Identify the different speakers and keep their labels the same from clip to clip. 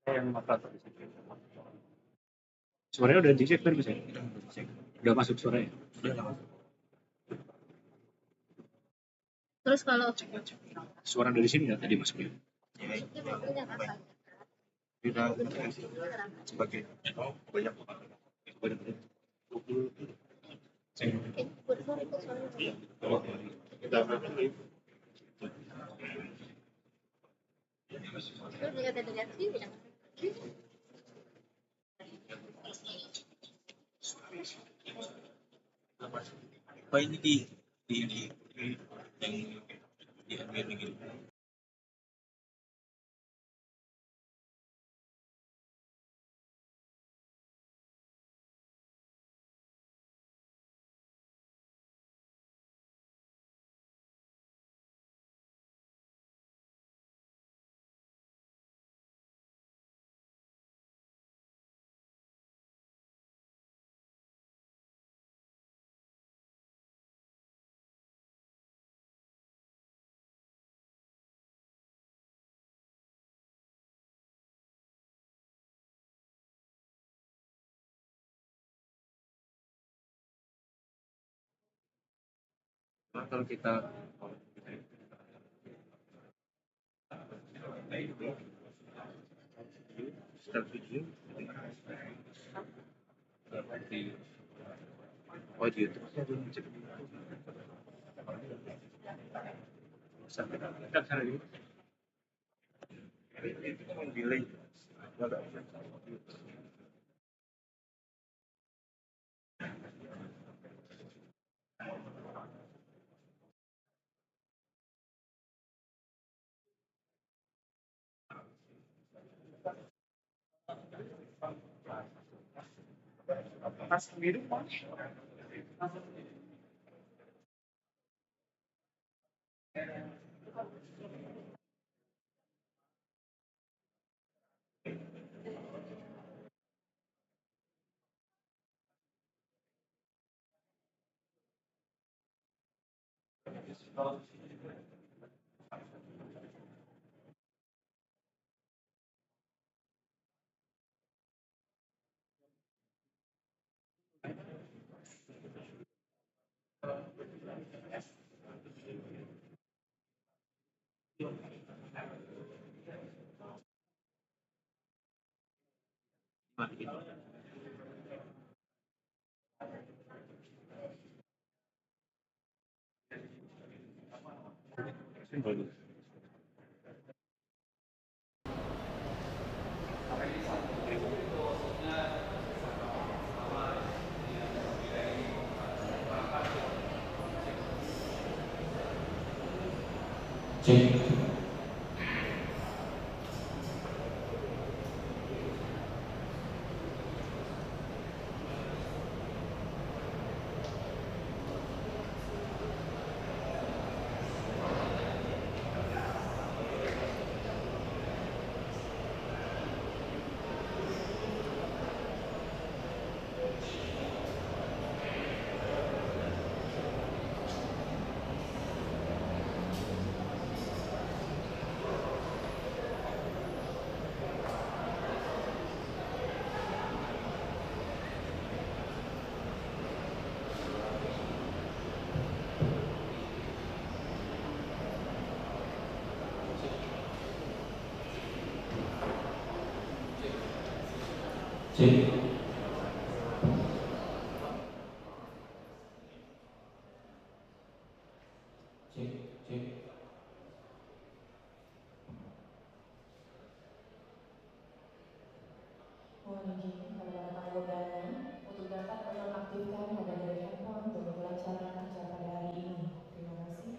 Speaker 1: yang operator di situ. Suaranya udah dicek kan bisa? Udah masuk suaranya?
Speaker 2: Udah masuk.
Speaker 3: Terus kalau
Speaker 1: Suara dari sini nggak tadi masuknya?
Speaker 2: Tidak sebagai banyak apa ini di yang di admin gitu.
Speaker 1: Kalau kita start video di audio terus sampai kita sana dulu. Itu kan delay. Pas biru pas.
Speaker 4: Cek. Cek.
Speaker 5: Mohon izin kepada para tamu undangan untuk dapat menonaktifkan nada dari handphone demi kelancaran acara pada hari ini. Terima kasih.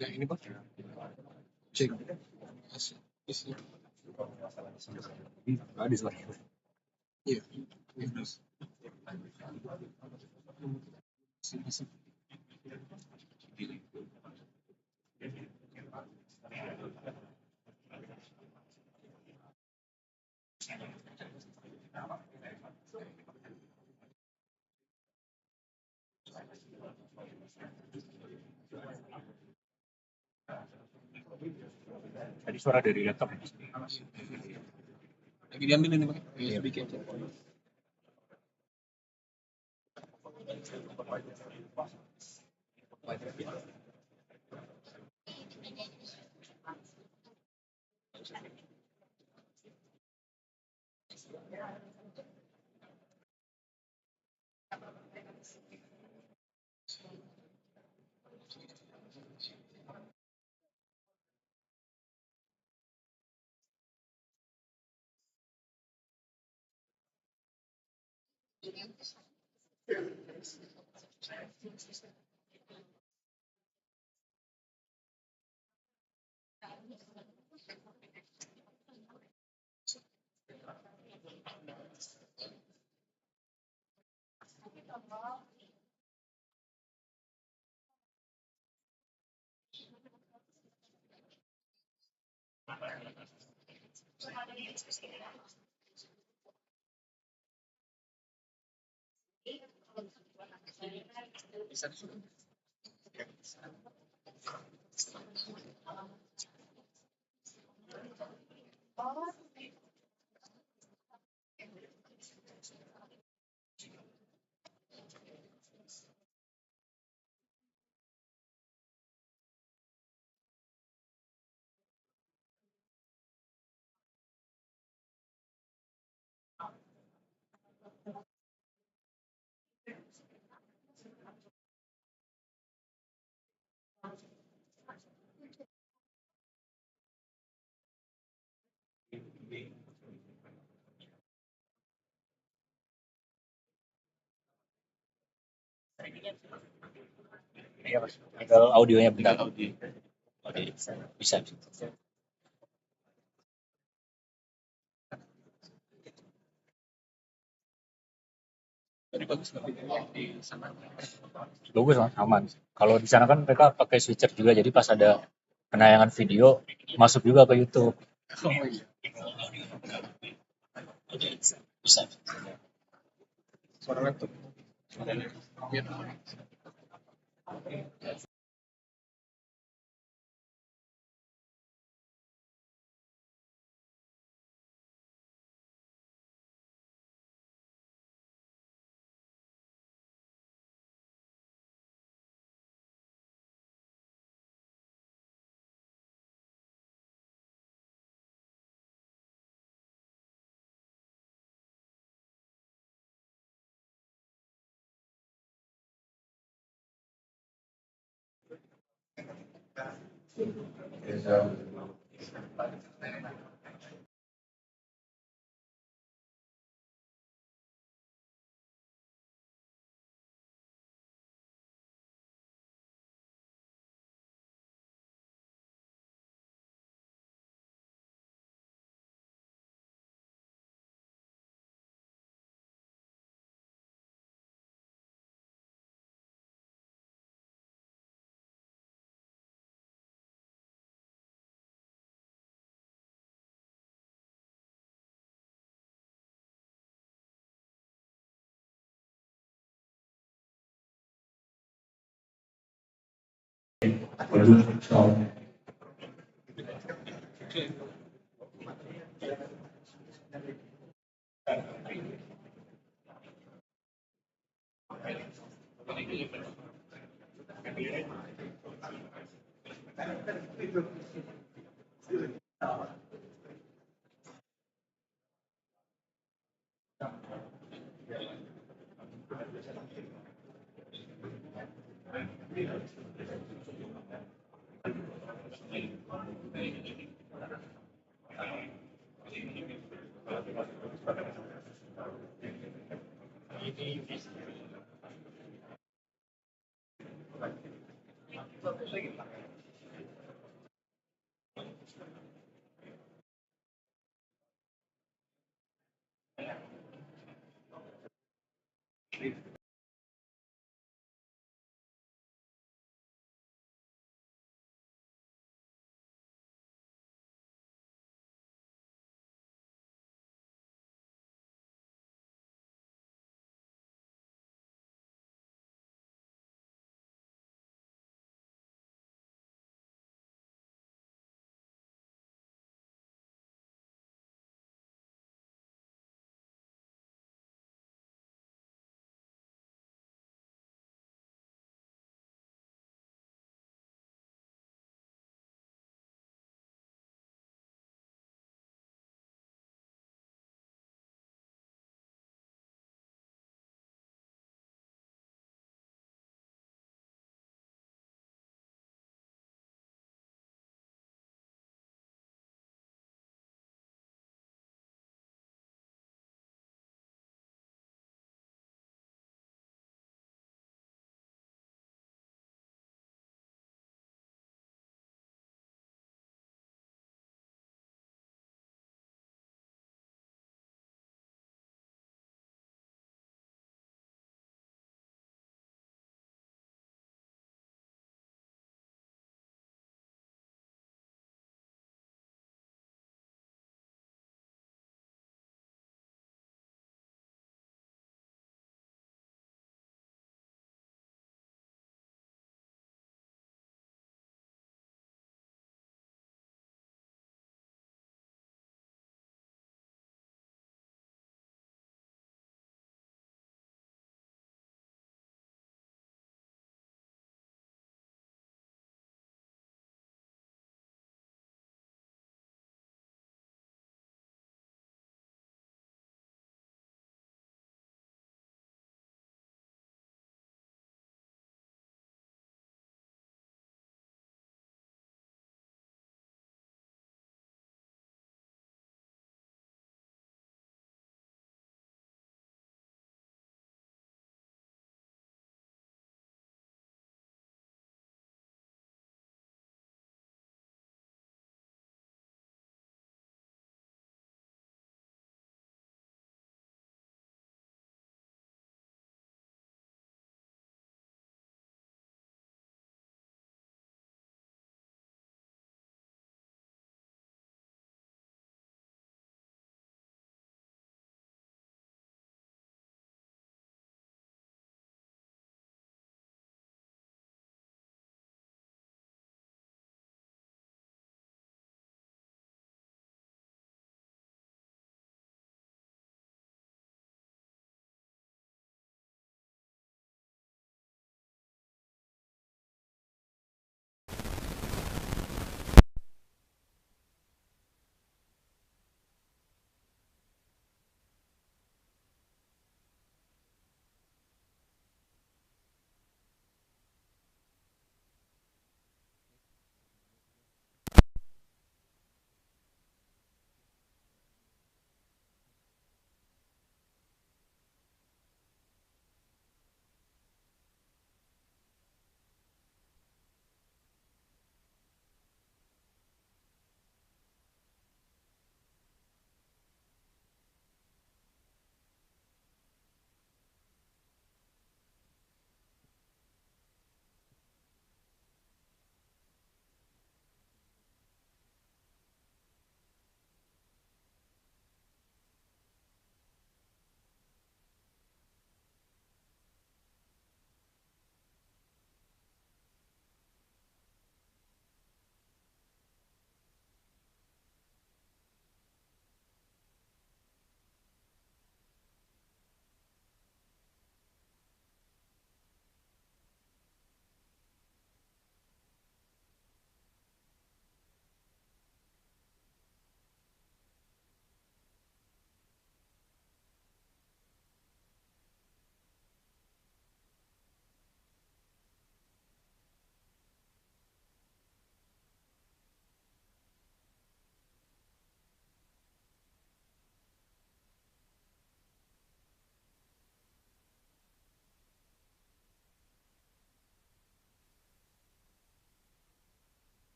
Speaker 4: Yang ini Bang, cek isi.
Speaker 2: Ada suara.
Speaker 4: Iya, ini. Isi.
Speaker 2: Tadi suara dari laptop.
Speaker 4: Lagi diambil ini Bang, sedikit.
Speaker 2: Iya Mas. Tinggal audionya bentar. Oke, bisa.
Speaker 4: Tadi bagus Bang di sana.
Speaker 2: Bagus Mas, aman. Kalau di sana kan mereka pakai switcher juga, jadi pas ada penayangan video masuk juga ke YouTube.
Speaker 4: Oh iya.
Speaker 2: Bisa.
Speaker 4: Suara laptop. Iya.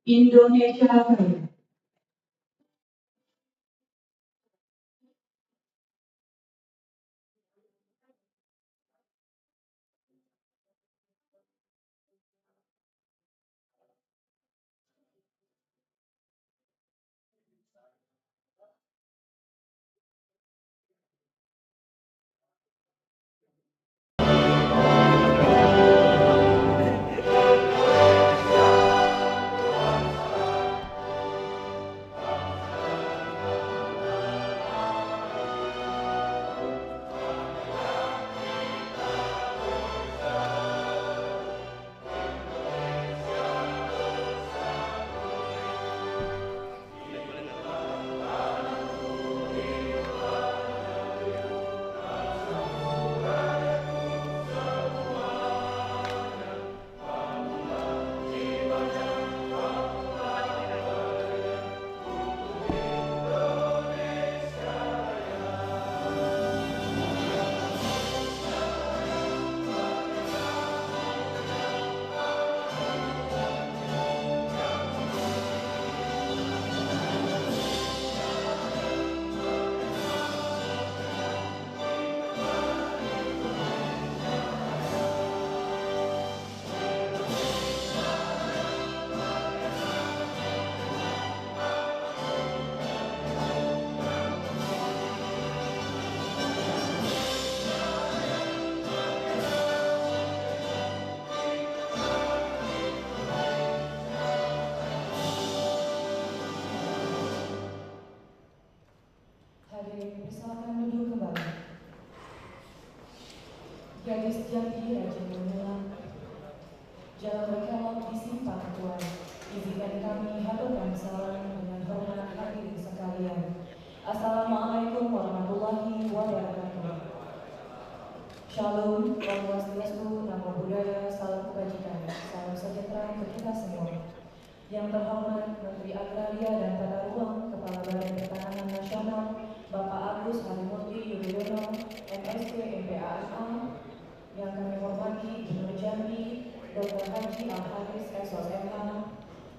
Speaker 5: Indonesia Raya. Hadirin persilakan duduk kembali. Gadis jati rajin menyelam, jalan berkelok di simpang tuan. Izinkan kami haturkan salam dengan hormat hadirin sekalian. Assalamualaikum warahmatullahi wabarakatuh. Shalom, Om Swastiastu, Namo Buddhaya, salam kebajikan, salam sejahtera untuk kita semua. Yang terhormat Menteri Agraria dan Tata Ruang, Kepala Badan Pertanahan Nasional, Bapak Agus Harimurti Yudhoyono, MSc MPAMA, yang kami hormati Gubernur Jambi, Dr. Haji Al-Haris SOSMH,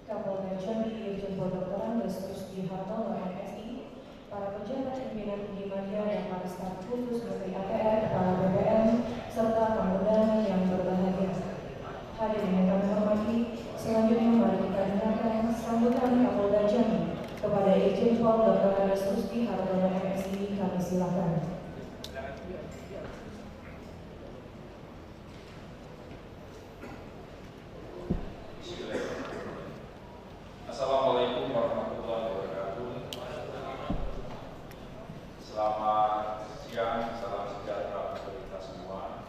Speaker 5: Kapolda Jambi Irjen Pol Dr. Andes Rusdi Hartono MSI, para pejabat pimpinan tinggi media dan para staf khusus Menteri ATR, Kepala BPN, serta tamu yang berbahagia. Hadirin yang kami hormati, selanjutnya mari kita dengarkan sambutan Kapolda Jambi kepada Irjen Pol Dr. Andes Rusdi Hartono MSI. Kami silakan.
Speaker 4: Assalamualaikum warahmatullahi wabarakatuh. Selamat siang, salam sejahtera untuk kita semua.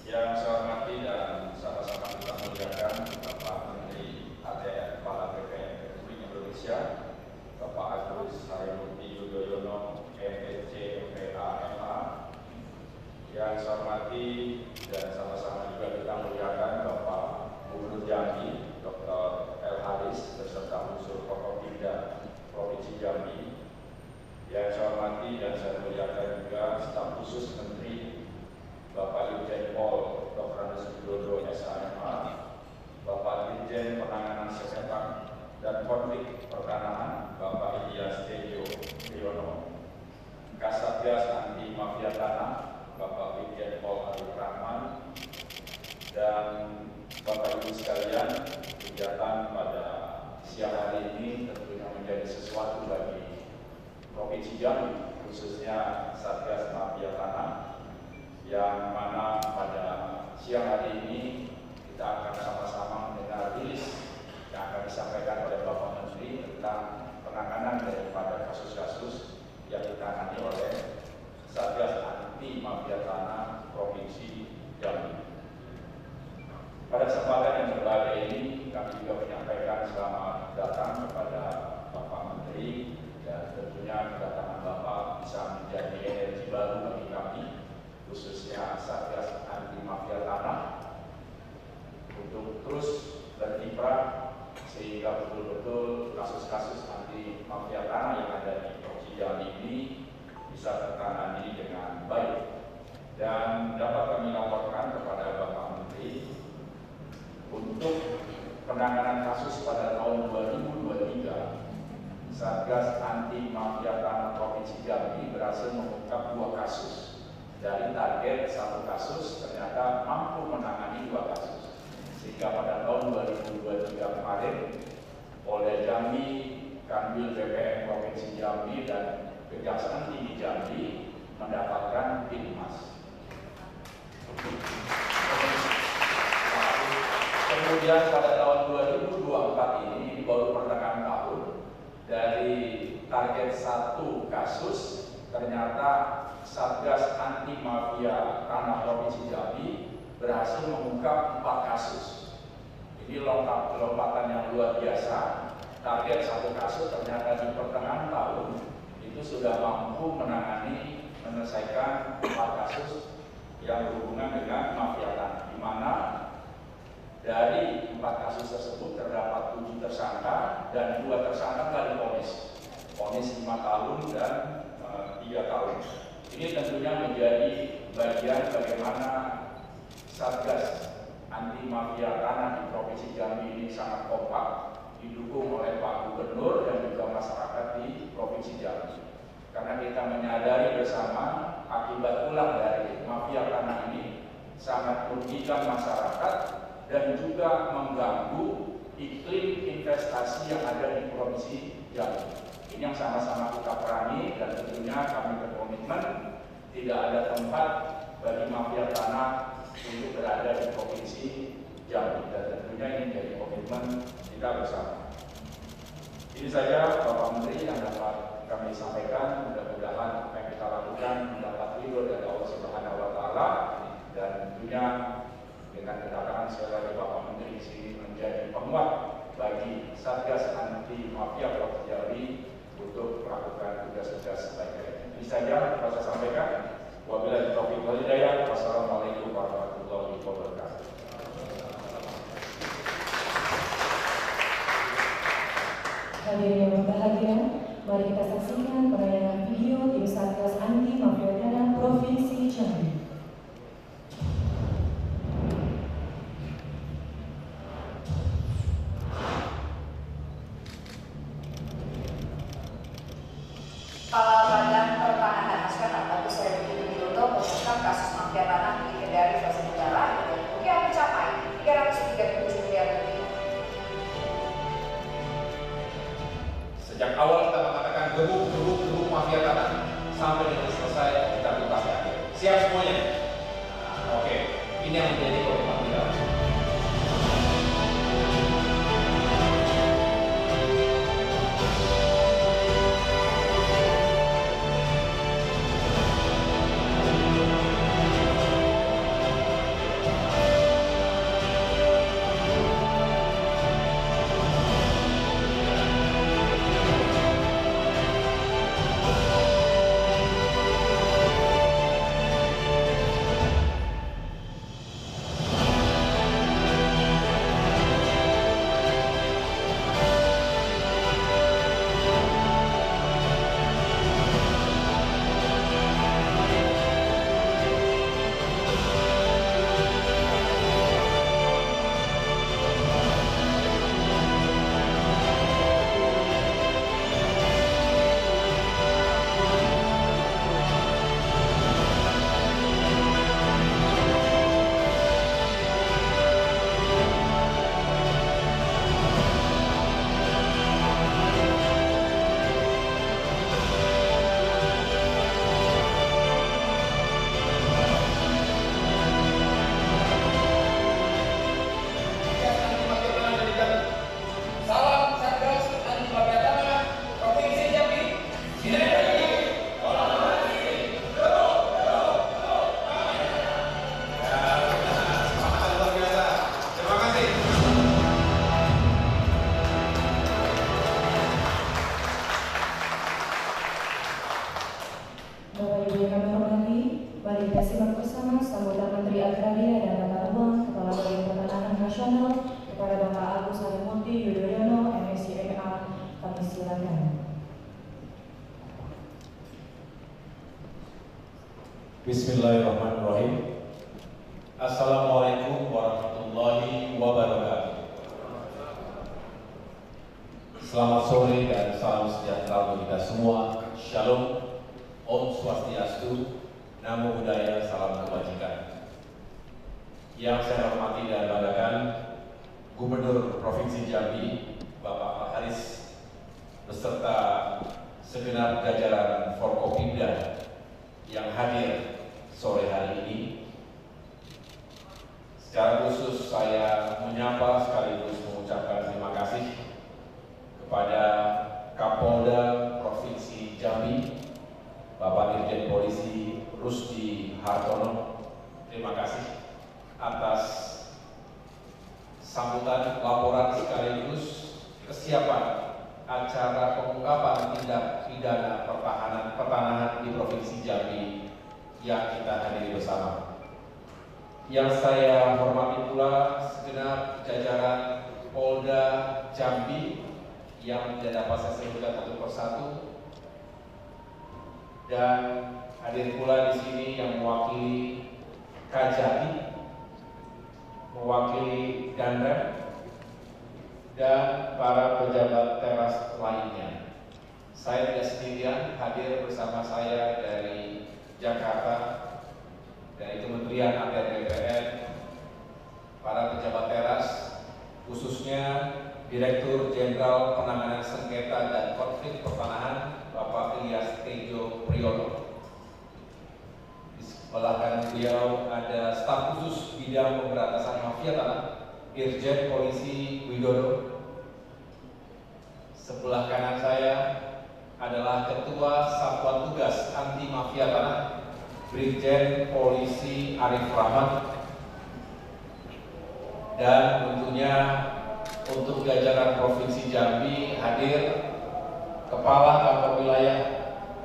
Speaker 4: Yang saya hormati dan sama-sama kita muliakan Bapak Menteri ATR Kepala BPN Republik Indonesia, Bapak Agus Harimurti Yudhoyono, MSc MPAMA. Yang saya hormati dan sama-sama juga kita muliakan Bapak Gubernur Jambi, Dr. Haris beserta unsur Forkopimda Provinsi Jambi. Yang saya hormati dan saya muliakan juga staf khusus Menteri Bapak Irjen Pol Dr. Andes Widodo SHMH, Bapak Dirjen Penanganan Sesepak dan Konflik Pertanahan Bapak Ilyas Tejo Priyono, Kasatgas Anti Mafia Tanah Bapak Irjen Pol Arif Rahman, dan Bapak Ibu sekalian, kegiatan pada siang hari ini tentunya menjadi sesuatu bagi Provinsi Jambi, khususnya Satgas Mafia Tanah, yang mana pada siang hari ini kita akan sama-sama mendengar rilis yang akan disampaikan oleh Bapak Menteri tentang penanganan daripada kasus-kasus yang ditangani oleh Satgas Anti Mafia Tanah Provinsi Jambi. Pada kesempatan yang berbahagia ini, kami juga menyampaikan selamat datang kepada Bapak Menteri dan tentunya kedatangan Bapak mafia tanah yang ada di Provinsi Jambi ini bisa tertangani dengan baik. Dan dapat kami laporkan kepada Bapak Menteri untuk penanganan kasus pada tahun 2023, Satgas Anti Mafia Tanah Provinsi Jambi berhasil mengungkap 2 kasus. Dari target 1 kasus ternyata mampu menangani 2 kasus. Sehingga pada tahun 2023 kemarin, Polda Jambi, Kanwil BPN Provinsi Jambi dan Kejaksaan Tinggi Jambi mendapatkan pin emas. Kemudian pada tahun 2024 ini baru pertengahan tahun, dari target 1 kasus ternyata Satgas Anti Mafia Tanah Provinsi Jambi berhasil mengungkap 4 kasus. Ini lompatan yang luar biasa. Target 1 kasus ternyata di pertengahan tahun itu sudah mampu menangani, menyelesaikan 4 kasus yang berhubungan dengan mafia tanah, di mana dari 4 kasus tersebut terdapat 7 tersangka dan 2 tersangka telah divonis, vonis 5 tahun dan 3 tahun. Ini tentunya menjadi bagian bagaimana Satgas Anti Mafia Tanah di Provinsi Jambi ini sangat kompak, didukung oleh Pak Gubernur dan juga masyarakat di Provinsi Jambi. Karena kita menyadari bersama akibat ulah dari mafia tanah ini sangat merugikan masyarakat dan juga mengganggu iklim investasi yang ada di Provinsi Jambi. Ini yang sama-sama kita perangi dan tentunya kami berkomitmen tidak ada tempat bagi mafia tanah untuk berada di Provinsi Jambi, dan tentunya ini menjadi komitmen kita bersama. Ini saja Bapak Menteri yang dapat kami sampaikan. Mudah-mudahan apa yang kita lakukan mendapat ridho dari Allah Subhanahu wa Ta'ala, dan tentunya dengan kedatangan sekali lagi Bapak Menteri di sini menjadi penguat bagi Satgas Anti Mafia Provinsi Jambi untuk melakukan tugas-tugas sebaik-baiknya. Ini saja yang saya sampaikan. Wabillahi taufiq wal hidayah. Wassalamualaikum warahmatullahi wabarakatuh.
Speaker 5: Hadirin yang berbahagia, mari kita saksikan penayangan video tim Satgas Anti Mafia Tanah Provinsi Jambi.
Speaker 6: Kepala Badan Pertanahan Nasional Agus Harimurti Yudhoyono mengungkap kasus mafia tanah di Kendari, Sulawesi Tenggara dengan kerugian mencapai 337 miliar rupiah.
Speaker 7: Sejak awal kita mengatakan gebuk mafia tanah sampai dengan selesai kita tuntaskan. Siap semuanya? Oke, ini yang menjadi komitmen kita.
Speaker 4: Bismillahirrahmanirrahim. Assalamualaikum warahmatullahi wabarakatuh. Selamat sore dan salam sejahtera bagi kita semua. Shalom, Om Swastiastu, Namo Buddhaya, salam kebajikan. Yang saya hormati dan banggakan Gubernur Provinsi Jambi, Bapak Haris, beserta segenap jajaran Forkopimda yang hadir sore hari ini. Secara khusus saya menyapa sekaligus mengucapkan terima kasih kepada Kapolda Provinsi Jambi, Bapak Irjen Polisi Rusdi Hartono. Terima kasih atas sambutan, laporan sekaligus kesiapan acara pengungkapan tindak pidana pertanahan di Provinsi Jambi yang kita hadiri bersama. Yang saya hormati pula segenap jajaran Polda Jambi yang tidak dapat saya sebutkan satu persatu, dan hadir pula di sini yang mewakili Kajati, mewakili Danrem, dan para pejabat teras lainnya. Saya tidak sendirian, hadir bersama saya dari Jakarta, dari Kementerian ATR BPN, para pejabat teras, khususnya Direktur Jenderal Penanganan Sengketa dan Konflik Pertanahan, Bapak Ilyas Tejo Priyono. Di sebelah kanan beliau ada staf khusus bidang pemberantasan mafia tanah, Irjen Polisi Widodo. Sebelah kanan saya adalah Ketua Satuan Tugas Anti Mafia Tanah, Brigjen Polisi Arif Rahman. Dan tentunya untuk jajaran Provinsi Jambi hadir Kepala Kantor Wilayah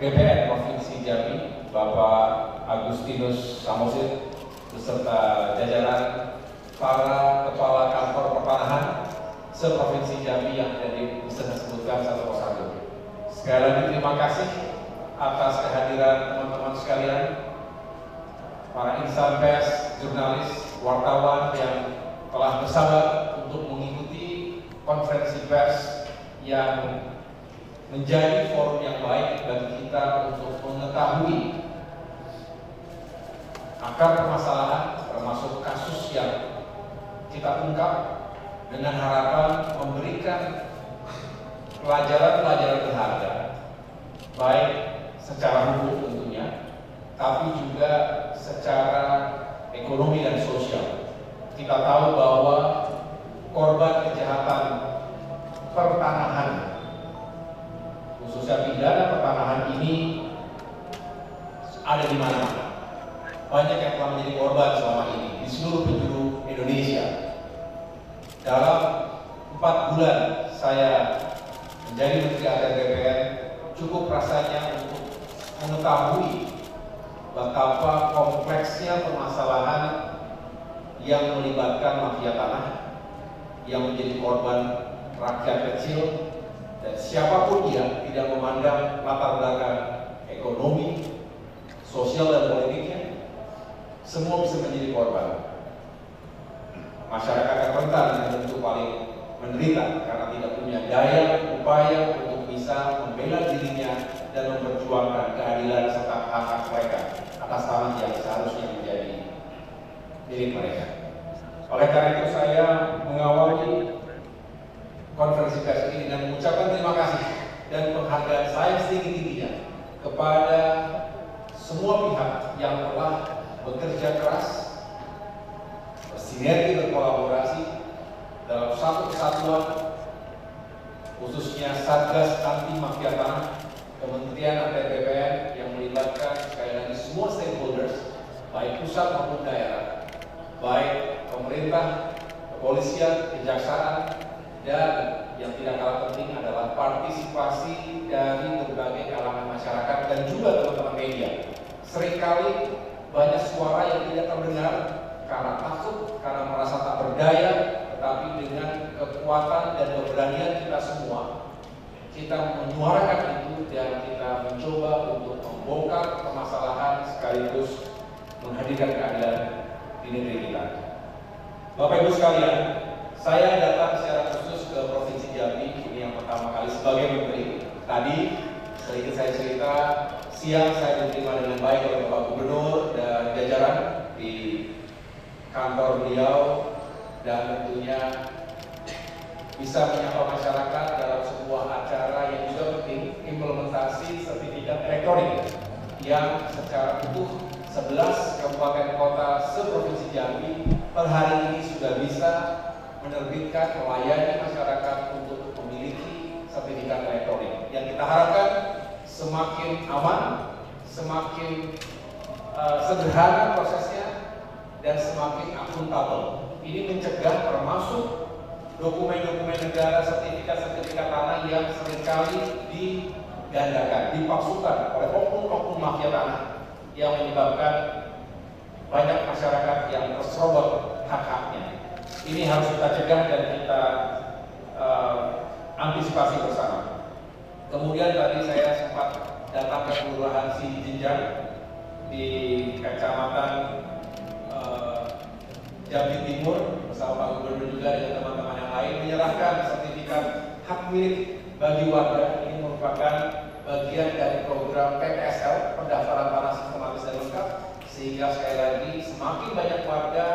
Speaker 4: BPN Provinsi Jambi, Bapak Agustinus Samosir, beserta jajaran para Kepala Kantor Pertanahan se-Provinsi Jambi yang tadi bisa disebutkan satu persatu. Sekali lagi terima kasih atas kehadiran teman-teman sekalian, para insan pers, jurnalis, wartawan yang telah bersabar untuk mengikuti konferensi pers yang menjadi forum yang baik bagi kita untuk mengetahui akar permasalahan, termasuk kasus yang kita ungkap, dengan harapan memberikan pelajaran-pelajaran berharga, baik secara hukum tentunya, tapi juga secara ekonomi dan sosial. Kita tahu bahwa korban kejahatan pertanahan, khususnya pidana pertanahan ini ada di mana-mana. Banyak yang telah menjadi korban selama ini di seluruh penjuru Indonesia. Dalam 4 bulan saya menjadi Menteri ATR BPN, cukup rasanya untuk mengetahui betapa kompleksnya permasalahan yang melibatkan mafia tanah, yang menjadi korban rakyat kecil, dan siapapun dia, tidak memandang latar belakang ekonomi, sosial dan politiknya, semua bisa menjadi korban. Masyarakat yang rentan yang tentu paling menderita karena tidak punya daya upaya untuk bisa membela dirinya dan memperjuangkan keadilan serta hak-hak mereka atas tanah yang seharusnya menjadi milik mereka. Oleh karena itu saya mengawali konferensi pers ini dengan mengucapkan terima kasih dan penghargaan saya setinggi-tingginya kepada semua pihak yang telah bekerja keras, bersinergi, berkolaborasi dalam satu kesatuan, khususnya Satgas Anti Mafia Tanah, Kementerian ATR BPN yang melibatkan sekali lagi semua stakeholders, baik pusat maupun daerah, baik pemerintah, kepolisian, kejaksaan, dan yang tidak kalah penting adalah partisipasi dari berbagai kalangan masyarakat dan juga teman-teman media. Seringkali banyak suara yang tidak terdengar karena takut, karena merasa tak berdaya, tetapi dengan kekuatan dan keberanian kita semua, kita menyuarakan itu dan kita mencoba untuk membongkar
Speaker 7: membongkar permasalahan sekaligus menghadirkan keadilan di negeri kita. Bapak Ibu sekalian, saya datang secara khusus ke Provinsi Jambi ini yang pertama kali sebagai menteri. Tadi sedikit saya cerita, siang saya diterima dengan baik oleh Bapak Gubernur dan jajaran di kantor beliau, dan tentunya bisa menyapa masyarakat dalam sebuah acara yang juga penting, implementasi sertifikat elektronik yang secara utuh 11 kabupaten kota seprovinsi Jambi per hari ini sudah bisa menerbitkan melayani masyarakat untuk memiliki sertifikat elektronik. Yang kita harapkan semakin aman, semakin sederhana prosesnya, dan semakin akuntabel. Ini mencegah termasuk dokumen-dokumen negara, sertifikat-sertifikat tanah yang seringkali digandakan, dipalsukan oleh oknum-oknum mafia tanah yang menyebabkan banyak masyarakat yang terserobot hak-haknya. Ini harus kita cegah dan kita antisipasi bersama. Kemudian tadi saya sempat datang ke Kelurahan Sijenjang di Kecamatan Jambi Timur bersama Pak Gubernur juga dengan teman-teman yang lain menyerahkan sertifikat hak milik bagi warga. Ini merupakan bagian dari program PPSL, pendaftaran tanah sistematis dan lengkap, sehingga sekali lagi semakin banyak warga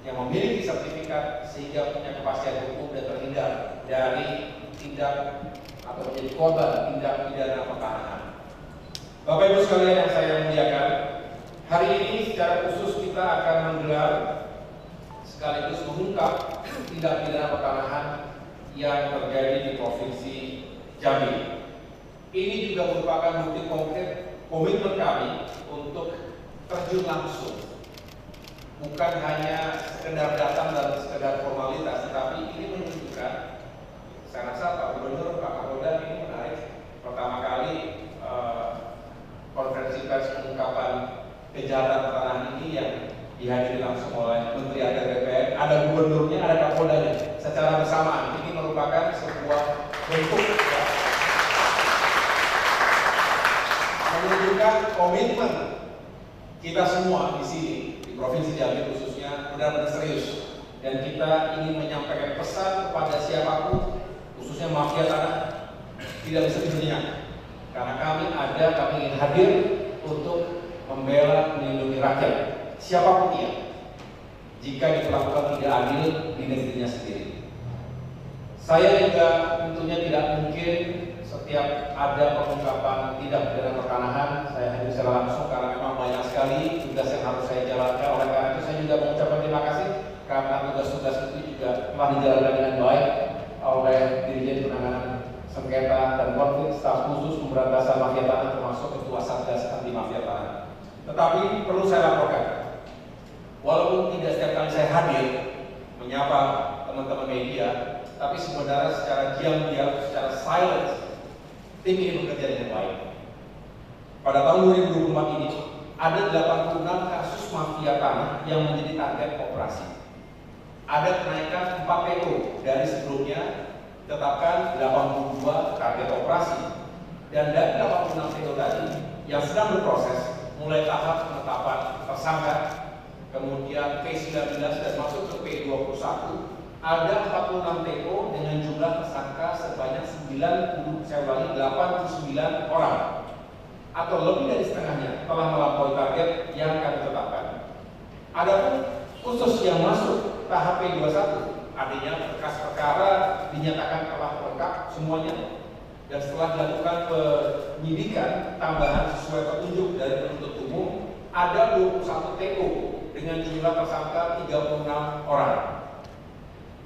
Speaker 7: yang memiliki sertifikat sehingga punya kepastian hukum dan terhindar dari tindak atau menjadi korban tindak pidana pertanahan. Bapak Ibu sekalian yang saya muliakan, hari ini secara khusus kita akan menggelar sekaligus mengungkap tindak pidana pertanahan yang terjadi di Provinsi Jambi. Ini juga merupakan bukti konkret komitmen kami untuk terjun langsung, bukan hanya sekedar datang dan sekedar formalitas, tetapi ini menunjukkan, saya rasa Pak Gubernur, Pak Kapolda ini menarik. Pertama kali konferensi pers pengungkapan kejahatan pertanahan ini yang dihadiri langsung oleh Menteri ATR BPN, ada gubernurnya, ada Kapoldanya secara bersamaan. Ini merupakan sebuah bentuk menunjukkan komitmen kita semua di sini di Provinsi Jambi khususnya benar-benar serius, dan kita ingin menyampaikan pesan kepada siapapun, khususnya mafia tanah, tidak bisa diberhentikan, karena kami ingin hadir untuk membela, melindungi rakyat siapapun dia jika diperlakukan tidak adil di negerinya sendiri. Saya juga tentunya tidak mungkin setiap ada pengungkapan tindak pidana pertanahan saya hadir secara langsung, karena memang banyak sekali tugas yang harus saya jalankan. Oleh karena itu saya juga mengucapkan terima kasih karena tugas-tugas itu juga telah dijalankan dengan baik oleh Dirjen Penanganan Sengketa dan Konflik, Staf Khusus Pemberantasan Mafia Tanah, termasuk Ketua Satgas Anti Mafia Tanah. Tetapi perlu saya laporkan, walaupun tidak setiap kali saya hadir menyapa teman-teman media, tapi sebenarnya secara diam-diam, secara silent, tim ini bekerja dengan baik. Pada tahun 2024 ini, ada 86 kasus mafia tanah yang menjadi target operasi. Ada kenaikan 4 PO dari sebelumnya, tetapkan 82 target operasi. Dan dari 86 PO tadi, yang sedang berproses, mulai tahap penetapan tersangka, kemudian P19 dan masuk ke P21, ada 46 TO dengan jumlah tersangka sebanyak 89 orang, atau lebih dari setengahnya telah melampaui target yang kami tetapkan. Adapun khusus yang masuk tahap P21, artinya berkas perkara dinyatakan telah lengkap semuanya, dan setelah dilakukan penyidikan tambahan sesuai petunjuk dari penuntut umum, ada 21 TO dengan jumlah tersangka 36 orang.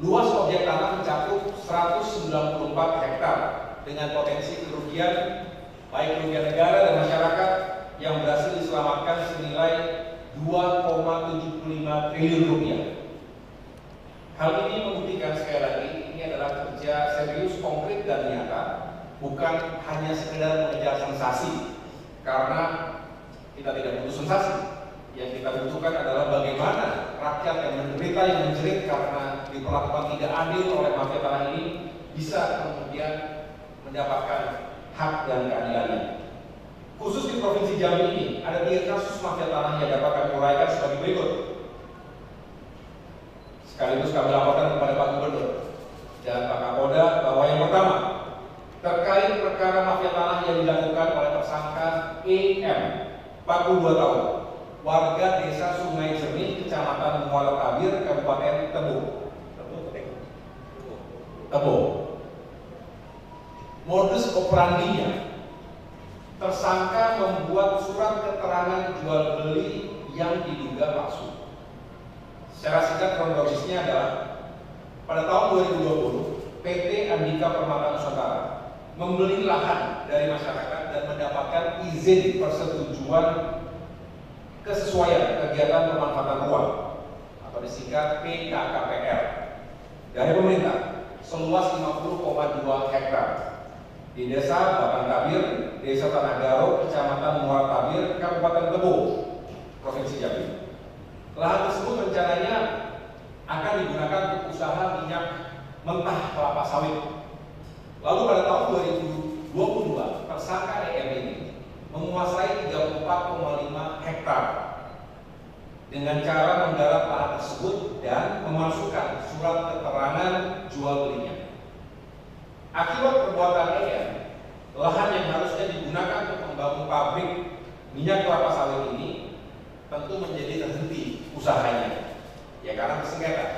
Speaker 7: Luas objek tanah mencakup 194 hektar dengan potensi kerugian baik kerugian negara dan masyarakat yang berhasil diselamatkan senilai 2,75 triliun rupiah. Hal ini membuktikan sekali lagi ini adalah kerja serius, konkret dan nyata, bukan hanya sekedar mengejar sensasi, karena kita tidak butuh sensasi. Yang kita butuhkan adalah bagaimana rakyat yang menderita, yang menjerit karena diperlakukan tidak adil oleh mafia tanah ini bisa kemudian mendapatkan hak dan keadilannya. Khusus di Provinsi Jambi ini ada 3 kasus mafia tanah yang dapat kami uraikan sebagai berikut. Sekaligus kami laporkan kepada Pak Gubernur dan Pak Kapolda bahwa yang pertama terkait perkara mafia tanah yang dilakukan oleh tersangka EM, 42 tahun, warga Desa Sungai Jernih, Kecamatan Muara Tabir, Kabupaten Tebo. Modus operandinya, tersangka membuat surat keterangan jual beli yang diduga palsu. Secara singkat kronologisnya adalah pada tahun 2020 PT Andika Permata Nusantara membeli lahan dari masyarakat dan mendapatkan izin persetujuan kesesuaian kegiatan pemanfaatan ruang atau disingkat PKKPR dari pemerintah seluas 50,2 hektar di Desa Batang Tabir, Desa Tanah Garo, Kecamatan Muara Tabir, Kabupaten Tebo, Provinsi Jambi. Lahan tersebut rencananya akan digunakan untuk usaha minyak mentah kelapa sawit. Lalu pada tahun 2022, tersangka EM ini menguasai 34,5 hektar dengan cara menggarap lahan tersebut dan memasukkan surat keterangan jual belinya. Akibat perbuatan EM, lahan yang harusnya digunakan untuk membangun pabrik minyak kelapa sawit ini tentu menjadi terhenti usahanya, ya karena bersengketa.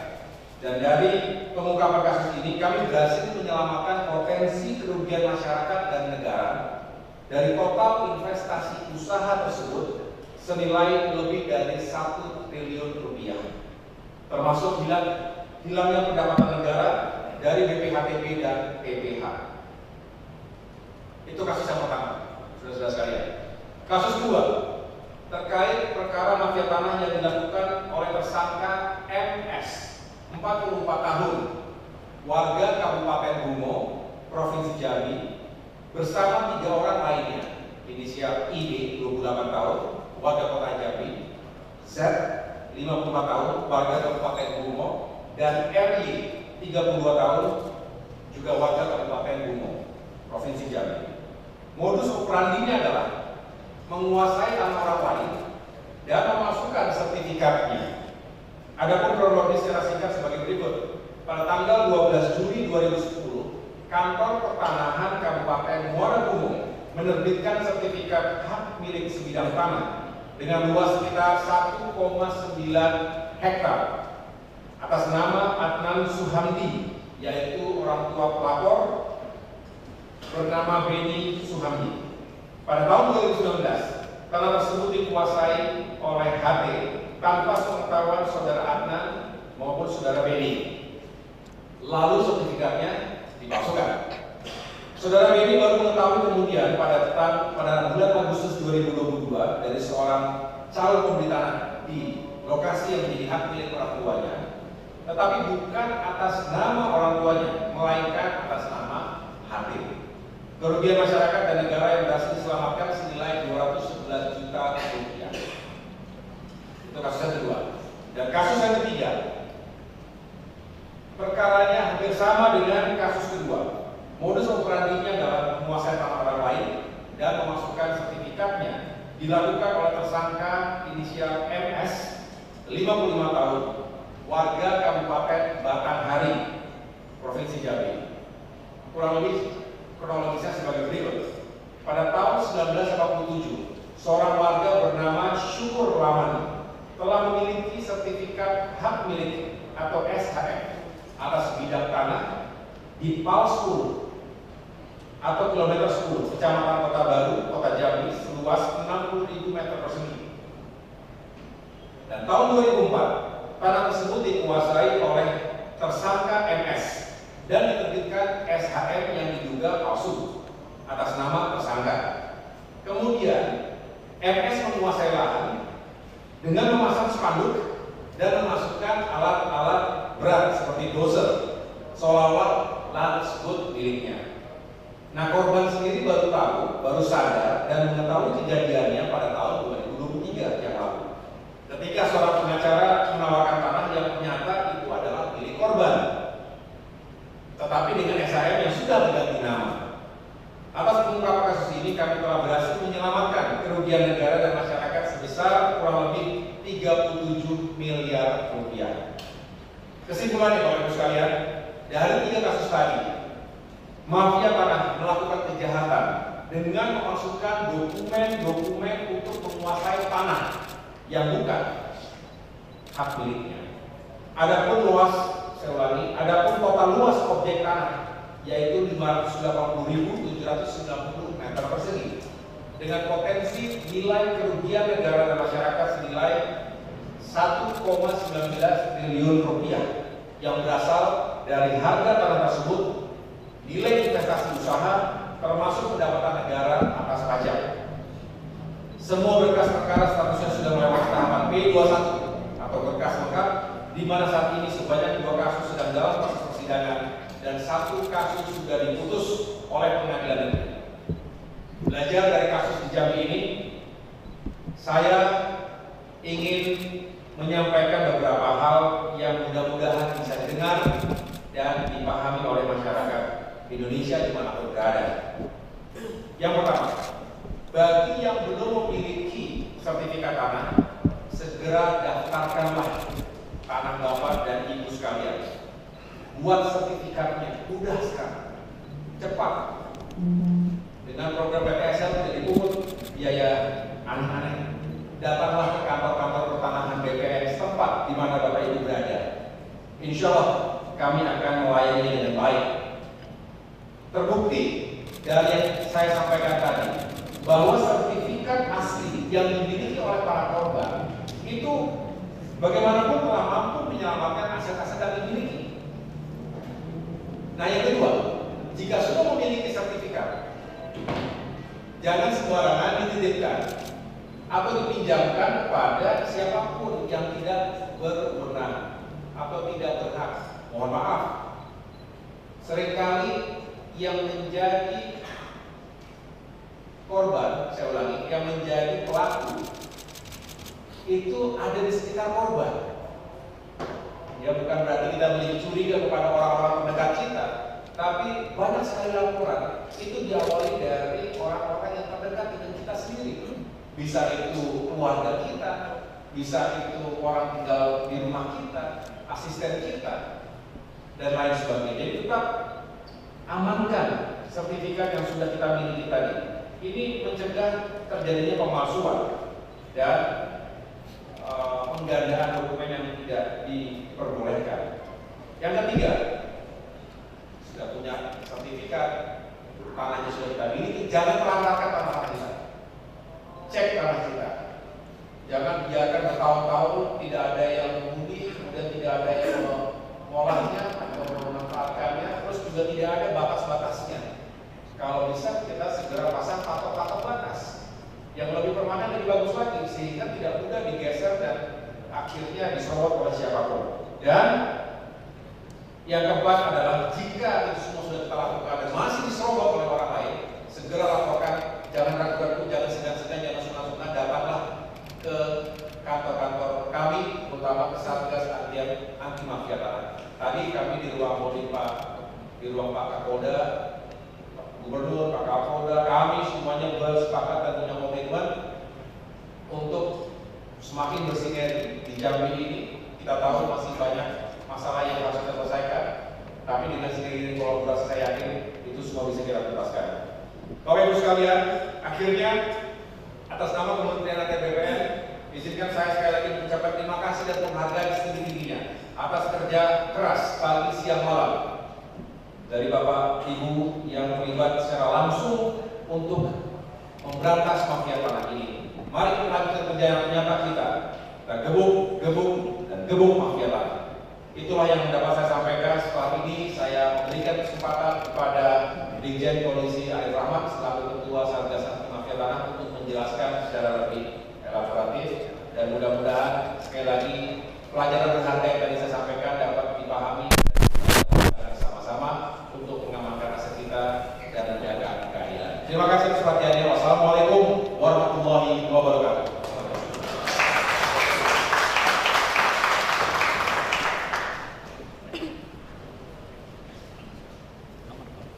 Speaker 7: Dan dari pengungkapan kasus ini, kami berhasil menyelamatkan potensi kerugian masyarakat dan negara dari total investasi usaha tersebut senilai lebih dari 1 triliun rupiah, termasuk hilangnya pendapatan negara dari BPHTB dan PPH. Itu kasus yang pertama, saudara-saudara sekalian. Kasus kedua, terkait perkara mafia tanah yang dilakukan oleh tersangka MS, 44 tahun, warga Kabupaten Bungo, Provinsi Jambi, bersama 3 orang lainnya, inisial ID, 28 tahun, warga Kota Jambi, Z, 54 tahun, warga Kabupaten Bungo, dan RY, 32 tahun, juga warga Kabupaten Bungo, Provinsi Jambi. Modus operandinya adalah menguasai tanah orang lain dan memasukkan sertifikatnya. Adapun kronologis secara singkat sebagai berikut. Pada tanggal 12 Juli 2010, Kantor Pertanahan Kabupaten Muara Bungo menerbitkan sertifikat hak milik sebidang tanah dengan luas sekitar 1,9 hektar atas nama Adnan Suhamdi, yaitu orang tua pelapor bernama Beni Suhamdi. Pada tahun 2019, tanah tersebut dikuasai oleh HT tanpa pengetahuan saudara Adnan maupun saudara Beni. Lalu sertifikatnya dipalsukan. Saudara Beni baru mengetahui kemudian pada bulan Agustus 2022 dari seorang calon pembeli tanah di lokasi yang menjadi hak milik orang tuanya, tetapi bukan atas nama orang tuanya, melainkan atas nama HT. Kerugian masyarakat dan negara yang berhasil diselamatkan senilai 211 juta rupiah. Itu kasus yang kedua. Dan kasus yang ketiga, perkaranya hampir sama dengan kasus kedua. Modus operandinya adalah menguasai tanah orang lain dan memasukkan sertifikatnya dilakukan oleh tersangka inisial MS, 55 tahun, warga Kabupaten Batanghari, Provinsi Jambi. Kurang lebih kronologisnya sebagai berikut. Pada tahun 1987, seorang warga bernama Syukur Ramani telah memiliki sertifikat hak milik atau SHM atas bidang tanah di PAL 10 atau kilometer 10, Kecamatan Kota Baru, Kota Jambi, seluas 60.000 meter persegi. Dan tahun 2004, tanah tersebut dikuasai oleh tersangka MS dan diterbitkan SHM yang diduga palsu atas nama tersangka. Kemudian MS menguasai lahan dengan memasang spanduk dan memasukkan alat-alat berat seperti dozer, seolah-olah lahan tersebut miliknya. Nah, korban sendiri baru sadar dan mengetahui kejadiannya pada tahun 2023 yang lalu, ketika seorang pengacara menawarkan tanah yang ternyata itu adalah milik korban, tetapi dengan SHM yang sudah berganti nama. Atas mengungkap kasus ini, kami telah berhasil menyelamatkan kerugian negara dan masyarakat sebesar kurang lebih 37 miliar rupiah. Kesimpulannya, Bapak Ibu sekalian, dari 3 kasus tadi, mafia tanah melakukan kejahatan dengan memasukkan dokumen-dokumen untuk menguasai tanah yang bukan hak miliknya. Adapun luas, saya ulangi, adapun total luas objek tanah yaitu 580.790 meter persegi dengan potensi nilai kerugian negara dan masyarakat senilai 1,19 triliun rupiah yang berasal dari harga tanah tersebut, nilai investasi usaha, termasuk pendapatan negara atas pajak. Semua berkas perkara statusnya sudah melewati tahapan P21 atau berkas lengkap, di mana saat ini sebanyak 2 kasus sedang dalam proses persidangan dan 1 kasus sudah diputus oleh pengadilan negeri. Belajar dari kasus di Jambi ini, saya ingin menyampaikan beberapa hal yang mudah-mudahan bisa didengar dan dipahami oleh masyarakat Indonesia dimanapun berada. Yang pertama, bagi yang belum memiliki sertifikat tanah, segera daftarkanlah tanah Bapak dan Ibu sekalian. Buat sertifikatnya, mudah sekarang, cepat. Dengan program PPSL tidak dipungut biaya aneh-aneh. Datanglah ke kantor-kantor pertanahan BPN setempat di mana Bapak Ibu berada. Insya Allah kami akan melayani dengan baik. Terbukti dari yang saya sampaikan tadi bahwa sertifikat asli yang dimiliki oleh para korban itu bagaimanapun telah mampu menyelamatkan aset-aset yang dimiliki. Nah, yang kedua, jika sudah memiliki sertifikat, jangan sembarangan dititipkan atau dipinjamkan kepada siapapun yang tidak berwenang atau tidak berhak. Mohon maaf, seringkali yang menjadi korban, saya ulangi, yang menjadi pelaku itu ada di sekitar korban. Ya, bukan berarti kita memiliki curiga kepada orang-orang terdekat kita, tapi banyak sekali laporan itu diawali dari orang-orang yang terdekat dengan kita sendiri. Bisa itu keluarga kita, bisa itu orang tinggal di rumah kita, asisten kita, dan lain sebagainya. Jadi tetap amankan sertifikat yang sudah kita miliki tadi. Ini mencegah terjadinya pemalsuan dan penggandaan dokumen yang tidak diperbolehkan. Yang ketiga, sudah punya sertifikat, tanahnya sudah kita miliki, jangan telantarkan tanah kita. Cek tanah kita. Jangan biarkan bertahun-tahun tidak ada yang mengundi, kemudian tidak ada yang mengolahnya atau memanfaatkannya, terus juga tidak ada batas-batasnya. Kalau bisa kita segera pasang patok-patok batas yang lebih permanen, lebih bagus lagi, sehingga tidak mudah digeser dan akhirnya diserobot oleh siapapun. Dan yang keempat adalah jika itu semua sudah kita lakukan dan masih diserobot oleh orang lain, segera laporkan. Jangan ragu-ragu, jangan segan-segan, jangan sungkan-sungkan, datanglah ke kantor-kantor kami, terutama ke Satgas Anti Mafia Tanah. Tadi kami di ruang Pak Kapolda, Gubernur, Pak Kapolda, kami semuanya bersepakat dan punya komitmen untuk semakin bersinergi di Jambi ini. Kita tahu masih banyak masalah yang harus kita selesaikan, tapi dengan sinergi kolaborasi saya yakin itu semua bisa kita tuntaskan. Bapak Ibu sekalian, akhirnya atas nama Kementerian Rakyat BPN, izinkan saya sekali lagi mengucapkan terima kasih dan penghargaan setinggi-tingginya atas kerja keras pagi, siang, malam dari Bapak Ibu yang terlibat secara langsung untuk memberantas mafia tanah ini. Mari kita lanjutkan kerja yang nyata kita gebuk mafia tanah. Itulah yang dapat saya sampaikan. Setelah ini saya memberikan kesempatan kepada Dirjen Polisi Arif Rahmat selaku Ketua Satgas Anti Mafia Tanah untuk menjelaskan secara lebih elaboratif, dan mudah-mudahan sekali lagi pelajaran berharga yang tadi saya sampaikan dapat dipahami dan bersama-sama untuk mengamankan aset kita dan menjaga keadilan. Terima kasih atas perhatiannya. Wassalamualaikum warahmatullahi wabarakatuh.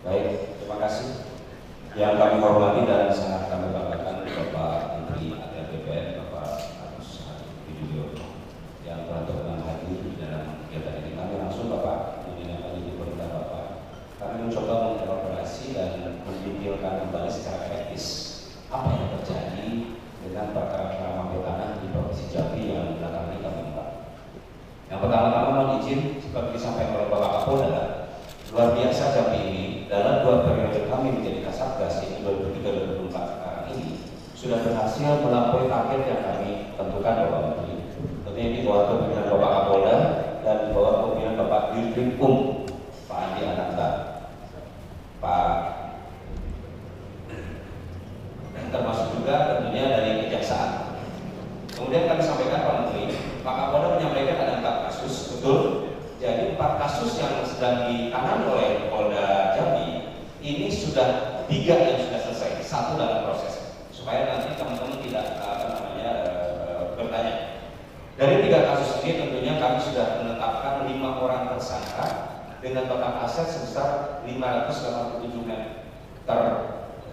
Speaker 8: Baik, terima kasih. Yang kami hormati
Speaker 4: hormati dan sangat kami banggakan Bapak Menteri ATR BPN, Bapak Agus Harimurti yang telah berkenan hadir di dalam kegiatan ini. Kami langsung Bapak menyampaikan di perintah Bapak. Kami mencoba mengelaborasi dan mendetailkan kembali secara etis apa yang terjadi dengan perkara mafia tanah di Provinsi Jambi yang belakangan ini kami ungkap. Yang pertama-tama mohon izin seperti disampaikan oleh Bapak Kapolda, luar biasa Jambi ini dalam 2 periode kami menjadi Kasatgas ini 2003-2004 sekarang ini sudah berhasil melampaui target yang kami tentukan Bapak Menteri. Tentunya di bawah kepemimpinan Bapak Kapolda dan di bawah kepemimpinan Bapak Dirkrim Pak Andi Ananta, Pak termasuk juga tentunya dari Kejaksaan. Kemudian kami sampaikan Pak Menteri, Pak Kapolda menyampaikan ada 4 kasus, betul. Jadi 4 kasus yang sedang ditangani oleh Polda Jambi ini sudah 3 yang sudah selesai, 1 dalam proses. Supaya nanti teman-teman tidak bertanya. Dari 3 kasus ini tentunya kami sudah menetapkan 5 orang tersangka dengan total aset sebesar 587 meter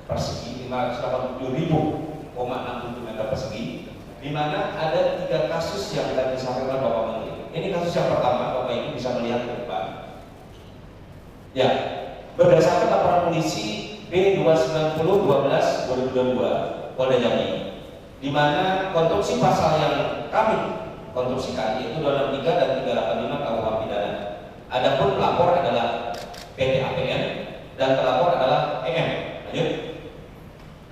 Speaker 4: persegi, 587.000,67 meter persegi, di mana ada 3 kasus yang tadi disampaikan Bapak Menteri. Ini kasus yang pertama, Bapak Ibu bisa melihat ke depan. Ya, berdasarkan laporan polisi B290/12/2022 Polda Jambi, di mana konstruksi pasal yang kami konstruksikan yaitu 263 dan 385 KUH pidana. Adapun pelapor adalah PT APN dan terlapor adalah EM. Lanjut.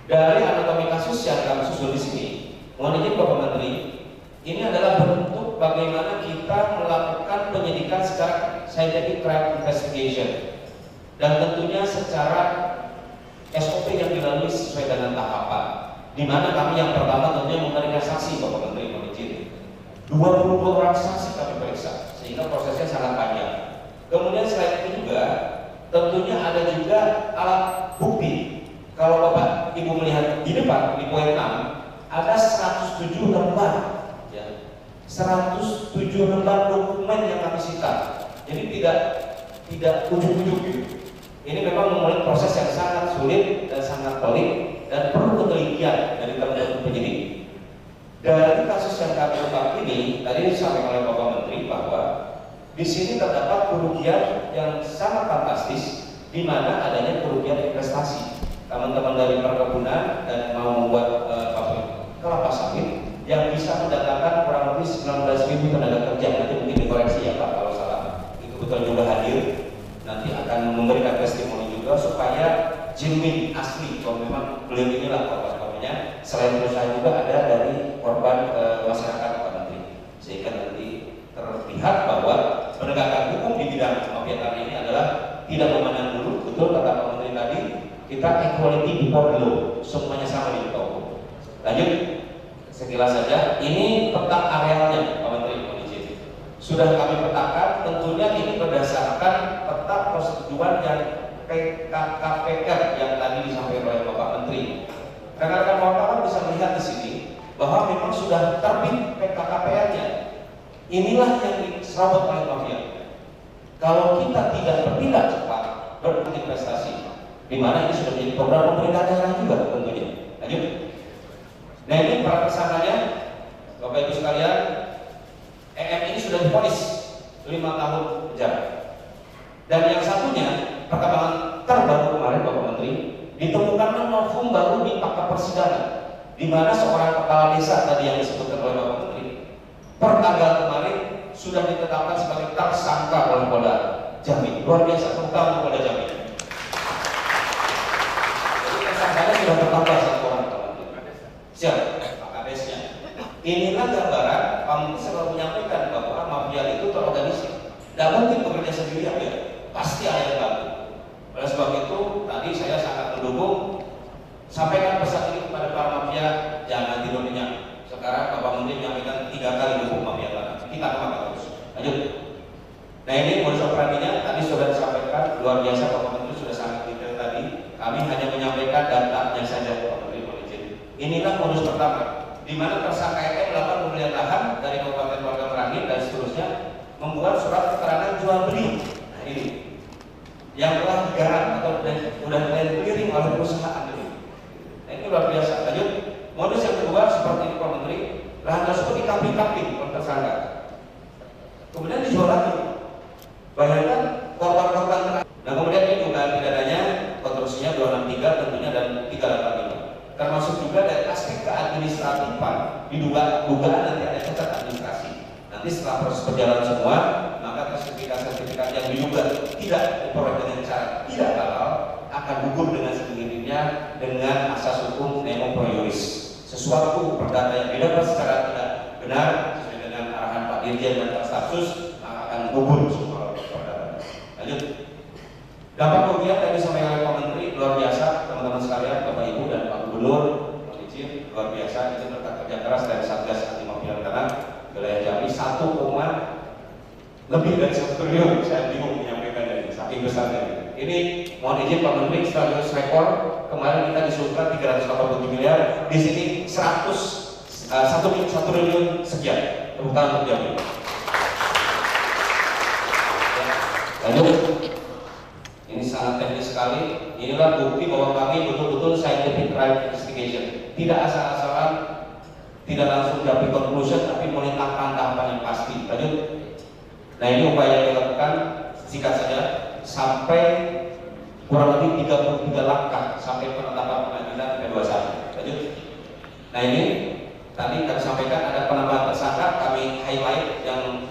Speaker 4: Dari anatomi kasus yang kami susun di sini, mohon izin Bapak Menteri, ini adalah bentuk bagaimana kita melakukan penyidikan secara scientific crime investigation dan tentunya secara SOP yang dilalui sesuai dengan tahapan. Di mana kami yang pertama tentunya memberikan saksi Bapak Menteri, mohon izin. 22 orang saksi kami periksa sehingga prosesnya sangat panjang. Kemudian selain itu juga tentunya ada juga alat bukti. Kalau Bapak Ibu melihat di depan di poin 6 ada 107 lembar, ya, 107 lembar dokumen yang kami sita. Jadi tidak ujuk-ujuk gitu. Ini memang memulai proses yang sangat sulit dan sangat pelik dan perlu ketelitian dari teman-teman penyidik. Dari kasus yang kami ungkap ini, tadi disampaikan oleh Bapak Menteri bahwa di sini terdapat kerugian yang sangat fantastis, di mana adanya kerugian investasi. Teman-teman dari perkebunan dan mau membuat pabrik kelapa sawit yang bisa mendatangkan kurang lebih 19.000 tenaga kerja. Nanti mungkin dikoreksi ya Pak kalau salah. Itu betul juga hadir. Nanti akan memberikan testimoni juga supaya genuine asli kalau memang beliau inilah korban-korbannya. Selain perusahaan juga ada dari korban masyarakat Pak Menteri. Sehingga nanti terlihat bahwa penegakan hukum di bidang mafia tanah ini adalah tidak memandang dulu, betul kata Pak Menteri tadi, kita equality before the law, semuanya sama di muka hukum. Lanjut, sekilas saja, ini peta arealnya Pak Menteri, izin. Sudah kami petakan, tentunya ini berdasarkan peta persetujuan yang PKKPR yang tadi disampaikan oleh Bapak Menteri. Rekan-rekan wartawan bisa melihat di sini bahwa memang sudah terbit PKKPR-nya. Inilah yang diserobot oleh mafia. Kalau kita tidak bertindak cepat berinvestasi, di mana ini sudah menjadi program pemerintah daerah juga tentunya. Lanjut. Nah ini para tersangkanya, Bapak Ibu sekalian, EM ini sudah divonis 5 tahun penjara. Dan yang satunya, perkembangan terbaru kemarin Bapak Menteri, ditemukan novum baru di fakta persidangan, di mana seorang kepala desa tadi yang disebutkan oleh Bapak Menteri, per tanggal kemarin sudah ditetapkan sebagai tersangka oleh Polda Jambi. Luar biasa, terutama Polda Jambi. Jadi tersangkanya sudah bertambah 1 orang. Siap, Pak Kadesnya. Inilah gambaran, Pak Menteri selalu menyampaikan bahwa mafia itu terorganisir. Tidak mungkin bekerja sendirian ya, pasti ada yang bantu. Oleh sebab itu, tadi saya sangat mendukung. Sampaikan pesan ini kepada para mafia, jangan tidur nyenyak. Sekarang Bapak Menteri menyampaikan 3 kali dukung mafia tanah. Kita kemana terus? Lanjut. Nah ini modus operandinya tadi sudah disampaikan, luar biasa Bapak Menteri sudah sangat detail tadi. Kami hanya menyampaikan datanya saja Bapak Menteri. Inilah modus pertama, di mana tersangka EM melakukan pembelian lahan dari Kabupaten Warga Merangin dan seterusnya, membuat surat keterangan jual beli. Nah ini yang telah digarap atau sudah clearing oleh perusahaan ini.
Speaker 7: tersebut dikapling-kapling oleh tersangka. Kemudian dijual lagi. Bayangkan korban-korban terakhir. Nah kemudian ini dugaan pidananya konstruksinya 263 tentunya dan 385. Termasuk juga dari aspek keadministratifan, dugaan nanti ada cacat administrasi. Nanti setelah proses berjalan semua, maka sertifikat-sertifikat yang diduga tidak diperoleh dengan cara tidak halal akan gugur dengan sendirinya dengan asas hukum nemo prioris. Sesuatu perdata yang didapat secara tidak benar sesuai dengan arahan Pak Dirjen dan Pak Stafsus akan gugur semua perdata. Lanjut. Dampak kerugian tadi disampaikan oleh Pak Menteri luar biasa, teman-teman sekalian, Bapak Ibu dan Pak Gubernur, mohon izin luar biasa. Itu berkat kerja keras dari Satgas Anti Mafia Tanah wilayah Jambi 1, lebih dari 1 triliun. Saya bingung menyampaikan dari saking besarnya. Ini mohon izin Pak Menteri, sekaligus rekor kemarin kita disusulkan 387 miliar, di sini 1 triliun sekian. Tepuk tangan untuk Jambi. Lanjut. Ini sangat teknis sekali. Inilah bukti bahwa kami betul-betul scientific crime investigation. Tidak asal-asalan, tidak langsung dapat conclusion, tapi melintangkan tahapan yang pasti. Lanjut. Nah ini upaya yang dilakukan, singkat saja, sampai kurang lebih 33 langkah sampai penetapan pengadilan P21. Lanjut. Nah ini tadi kami sampaikan ada penambahan tersangka, kami highlight yang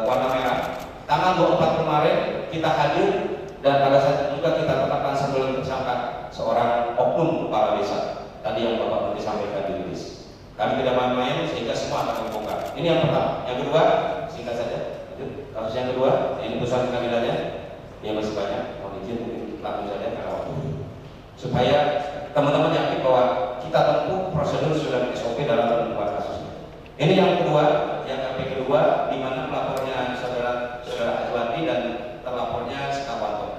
Speaker 7: warna merah. Tanggal 24 kemarin kita hadir dan pada saat itu juga kita tetapkan sebelum tersangka seorang oknum kepala desa. Tadi yang Bapak Menteri sampaikan di rilis. Kami tidak main-main sehingga semua akan membongkar. Ini yang pertama. Yang kedua, singkat saja. Kasus yang kedua, ini putusan pengadilannya, yang masih banyak. Mohon izin mungkin langsung saja karena waktu. Supaya teman-teman yakin bahwa kita tempuh prosedur sudah SOP dalam pengungkapan kasus. Ini yang kedua, yang LP kedua, di mana pelapornya saudara Ajwandi dan terlapornya Sekawanto.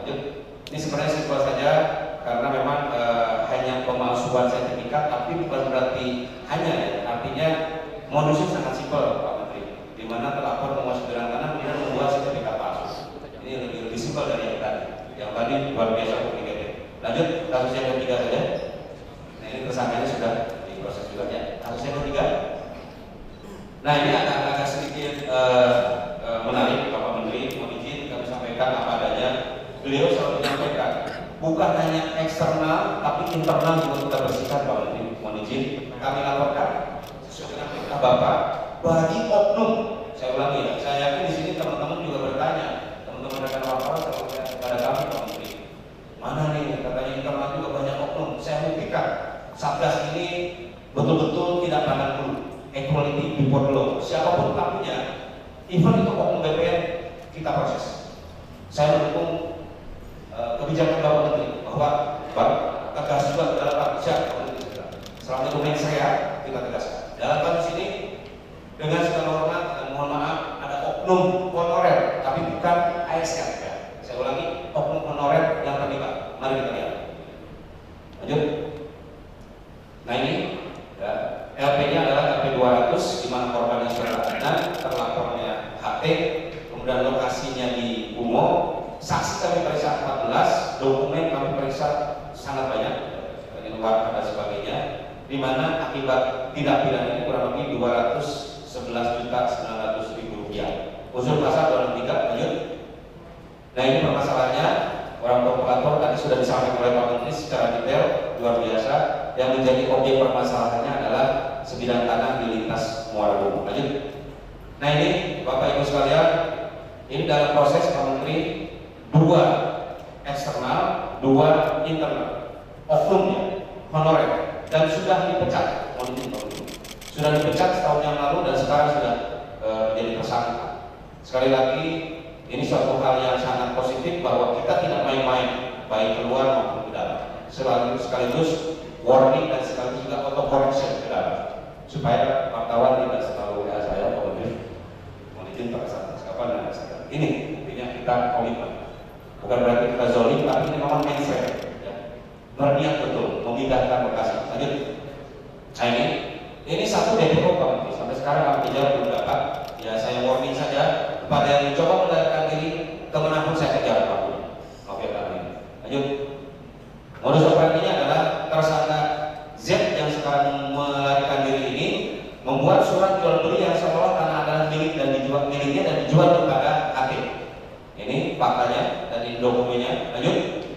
Speaker 7: Ini sebenarnya simpel saja karena memang hanya pemalsuan sertifikat, tapi bukan berarti hanya ya. Artinya modusnya sangat simpel Pak Menteri, di mana terlapor menguasai bidang tanah kemudian membuat sertifikat palsu. Ini lebih simpel dari yang tadi. Yang tadi luar biasa komplikated. Lanjut kasus yang ketiga saja. Nah ini tersangkanya sudah diproses juga ya. Kasus yang ketiga. Nah ini agak sedikit menarik Bapak Menteri, mohon izin kami sampaikan apa adanya. Beliau selalu menyampaikan bukan hanya eksternal tapi internal juga kita bersihkan Pak Menteri. Mohon izin kami laporkan sesuai dengan perintah Bapak bagi oknum. Saya ulangi ya, saya yakin di sini teman-teman juga bertanya, teman-teman rekan wartawan selalu kepada kami Pak Menteri. Mana nih katanya internal juga banyak oknum. Saya buktikan Satgas ini betul-betul tidak pandang bulu. Equality before law. Siapapun pelakunya, even itu oknum BPN kita proses. Saya mendukung kebijakan Bapak Menteri bahwa tegas juga dalam kasus selama dokumen saya kita tegaskan. Dalam kasus ini dengan segala hormat dan mohon maaf ada oknum honorer tapi bukan ASN ya. Saya ulangi, oknum honorer yang terlibat. Mari kita lihat. Lanjut. Nah ini ya, LP-nya adalah LP 200 di mana korbannya saudara Adnan, terlapornya HT, kemudian lokasinya di Bungo. Saksi kami periksa 14, dokumen kami periksa sangat banyak dari luar dan sebagainya, di mana akibat tindak pidana ini kurang lebih 211.900.000 rupiah. Unsur pasal 23 lanjut. Nah ini permasalahannya orang provokator tadi sudah disampaikan oleh Pak Menteri secara detail luar biasa. Yang menjadi objek permasalahannya adalah sebidang tanah di lintas Muara Gembong. Lanjut. Nah ini Bapak Ibu sekalian, ini dalam proses Pak Menteri 2 eksternal, 2 internal, oknumnya honorer dan sudah dipecat. Sudah dipecat setahun yang lalu dan sekarang sudah menjadi tersangka. Sekali lagi ini suatu hal yang sangat positif bahwa kita tidak main-main baik keluar maupun ke dalam. Sekaligus warning dan sekaligus juga auto correction ke dalam supaya wartawan tidak selalu saya mohon izin pada saat kapan dan saya. Ini intinya kita komitmen. Bukan berarti kita zolim, tapi ini memang mindset ya. Berniat betul memindahkan lokasi. Lanjut. Nah ini satu DPO Pak Menteri. Sampai sekarang kami kejar belum dapat. Ya saya warning saja kepada yang mencoba melarikan diri kemanapun saya kejar Pak Menteri. Oke Pak Menteri. Lanjut. Modus operandinya adalah tersangka Z yang sekarang melarikan diri ini membuat surat jual beli yang seolah tanah adalah milik dan dijual miliknya dan dijual kepada hakim. Ini faktanya dan ini dokumennya. Lanjut.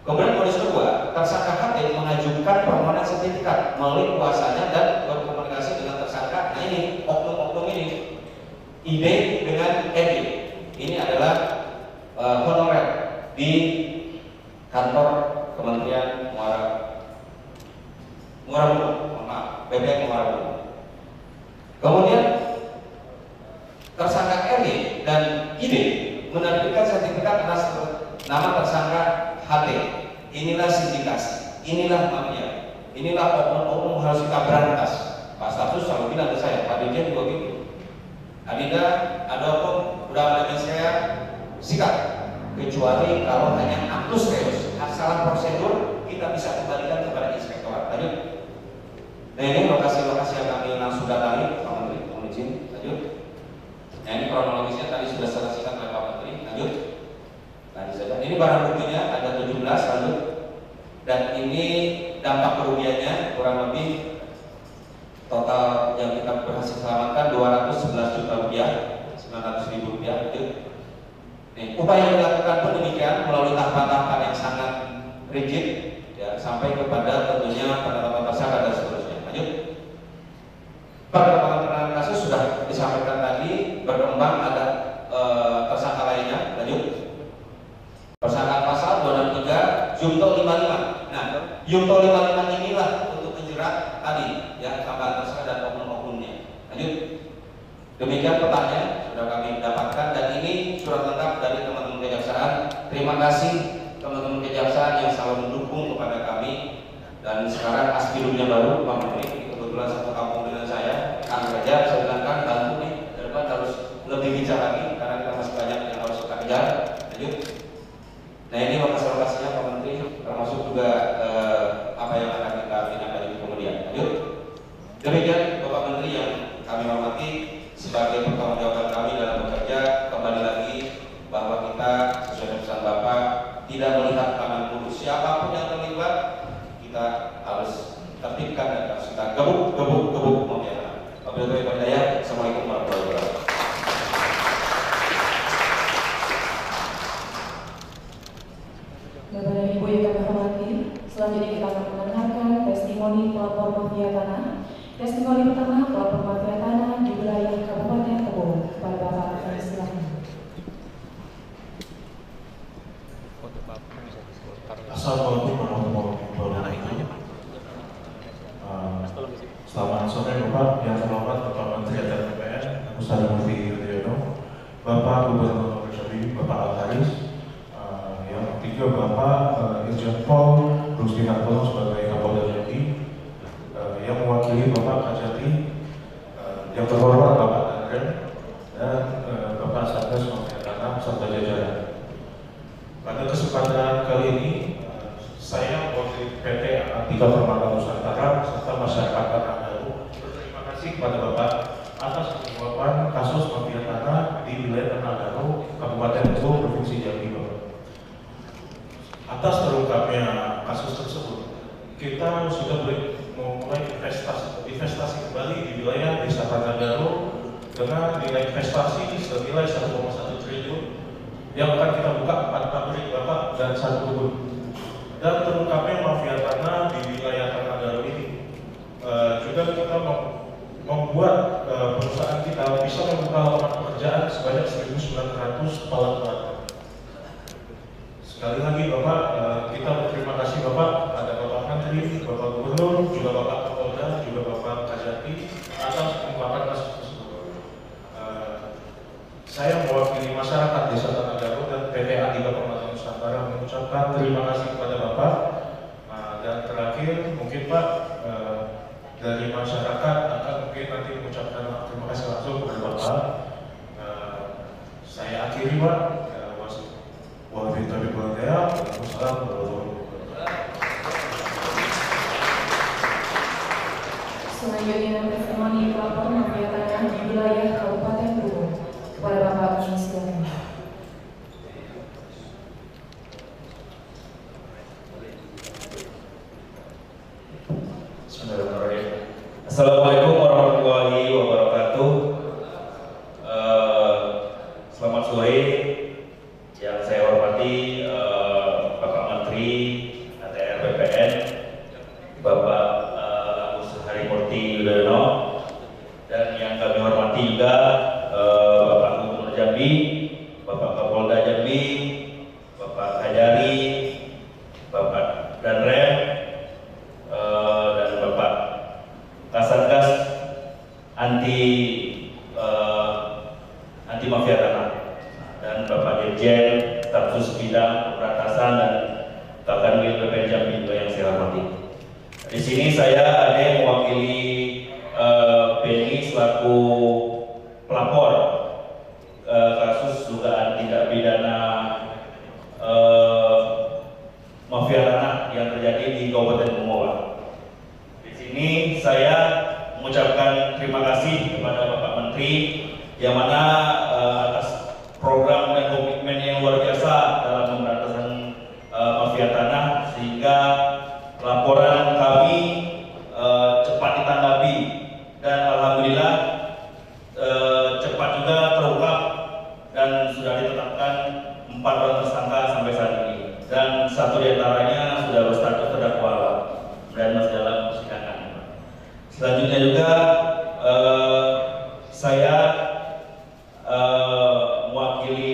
Speaker 7: Kemudian modus kedua, tersangka HT mengajukan permohonan sertifikat melalui kuasanya dan berkomunikasi dengan tersangka. Nah ini oknum-oknum ini, ID dengan ED. Ini adalah honorer di kantor Kementerian Muara Bungkung, maaf, BPM Muara Bungkung. Kemudian tersangka RD dan ID menerbitkan sertifikat atas nama tersangka HT. Inilah sindikasi, inilah mafia, inilah oknum-oknum harus kita berantas. Pak Stafsus selalu bilang ke saya, Pak Dirjen juga gitu. Adinda, ada oknum udah menemani saya, sikat. Kecuali kalau hanya aktus reus, salah prosedur, kita bisa kembalikan kepada inspektorat. Lanjut. Nah ini lokasi-lokasi yang kami langsung datangi, Pak Menteri, mohon izin. Lanjut. Nah ini kronologisnya tadi sudah selesaikan oleh Pak Menteri. Lanjut. Nah, ini barang buktinya ada 17, lanjut. Dan ini dampak kerugiannya kurang lebih total yang kita berhasil selamatkan 211 juta rupiah, 900 ribu rupiah. Lanjut. Nih, upaya yang dilakukan pun demikian melalui tahapan-tahapan yang sangat rigid, ya, sampai kepada tentunya penetapan tersangka dan seterusnya. Lanjut. Perkembangan penanganan kasus sudah disampaikan tadi, berkembang ada tersangka lainnya. Lanjut. Persangkaan pasal 263 Junto 55. Nah, Junto 55 inilah untuk menjerat tadi ya tambahan tersangka dan oknum-oknumnya. Lanjut. Demikian petanya sudah kami dapatkan dan ini surat lengkap dari teman-teman kejaksaan. Terima kasih teman-teman kejaksaan yang selalu mendukung kepada kami. Dan sekarang aspirumnya baru Pak Menteri, kebetulan satu kampung dengan saya, Kang Raja, saya bilang Kang bantu nih, ke depan harus lebih bijak lagi karena kita masih banyak yang harus kita kejar. Lanjut. Nah ini lokasi-lokasinya Pak Menteri, termasuk juga apa yang akan kita tindak lanjuti kemudian. Lanjut. Demikian Bapak Menteri yang kami hormati, sebagai pertanggungjawaban kami dalam bekerja, kembali lagi bahwa kita sesuai dengan pesan Bapak tidak melihat kanan bulu siapapun yang terlibat, kita harus tertibkan dan harus kita gebuk membiarkan. Wabillahi taufiq wal hidayah. Assalamualaikum warahmatullahi wabarakatuh.
Speaker 5: Bapak dan Ibu yang kami hormati, selanjutnya kita akan mendengarkan testimoni pelapor mafia tanah. Testimoni pertama pelapor mafia tanah di wilayah Kabupaten Tebo. Kepada Bapak, kami silakan.
Speaker 8: Assalamualaikum warahmatullahi wabarakatuh. Selamat sore Bapak yang terhormat Bapak Menteri Adat BPN, Ustadz Mufti Yudhoyono, Bapak Gubernur Jambi, Bapak Al-Haris, yang ketiga Bapak Irjen Pol Rusdi Hartono sebagai Kapolda Jambi, yang mewakili Bapak Kajati, yang terhormat Bapak Andren, dan Bapak Satgas Mafia Tanah serta jajaran. Pada kesempatan kali ini, saya mewakili PT Atika Permata Nusantara serta masyarakat Tanah Daru berterima kasih kepada Bapak atas pengungkapan kasus mafia tanah di wilayah Tanah Daru, Kabupaten Tebo, Provinsi Jambi, Bapak. Atas terungkapnya kasus tersebut, kita sudah memulai investasi kembali di wilayah Desa Tanah Daru dengan nilai investasi senilai 1,1 triliun yang akan kita buka 4 pabrik Bapak dan 1 kebun. Dan terungkapnya mafia tanah di wilayah Tanah Daru ini juga kita membuat perusahaan kita bisa membuka lapangan pekerjaan sebanyak 1.900 kepala keluarga. Sekali lagi Bapak, kita berterima kasih Bapak pada Bapak Menteri, Bapak Gubernur, juga Bapak Kapolda, juga Bapak Kajati atas pengungkapan kasus tersebut. Saya mewakili masyarakat Desa Tanah Daru dan PT Atika Permata Nusantara mengucapkan terima kasih kepada Bapak. Dan terakhir mungkin Pak dari masyarakat akan mungkin nanti mengucapkan terima kasih langsung kepada Bapak. Saya akhiri Pak. Wabillahi taufiq wal hidayah. Wassalamualaikum warahmatullahi wabarakatuh.
Speaker 5: Selanjutnya testimoni pelapor mafia tanah di wilayah Kabupaten Tebo. Kepada Bapak, kami silakan.
Speaker 9: Bismillahirrahmanirrahim.
Speaker 4: Assalamualaikum warahmatullahi wabarakatuh. Selamat sore. Yang saya hormati Bapak Menteri ATR BPN, Bapak Agus Harimurti Yudhoyono, dan yang kami hormati juga Bapak Gubernur Jambi, Bapak Kapolda Jambi, Bapak Kajari, Bapak Danrem, dan Bapak Kasatgas anti mafia tanah, dan Bapak Dirjen Stafsus Bidang Pemberantasan dan Kakanwil BPN Jambi juga yang saya hormati. Di sini saya ada yang mewakili Beni selaku pelapor kasus dugaan tindak pidana mafia tanah yang terjadi di Kabupaten Bungkulu. Di sini saya mengucapkan terima kasih kepada Bapak Menteri yang mana atas program dan komitmen yang luar biasa dalam pemberantasan mafia tanah, sehingga laporan kami cepat ditanggapi dan alhamdulillah cepat juga terungkap dan sudah ditetapkan 4 orang tersangka sampai saat ini, dan 1 diantaranya sudah berstatus terdakwa dan masih dalam persidangan. Selanjutnya juga saya mewakili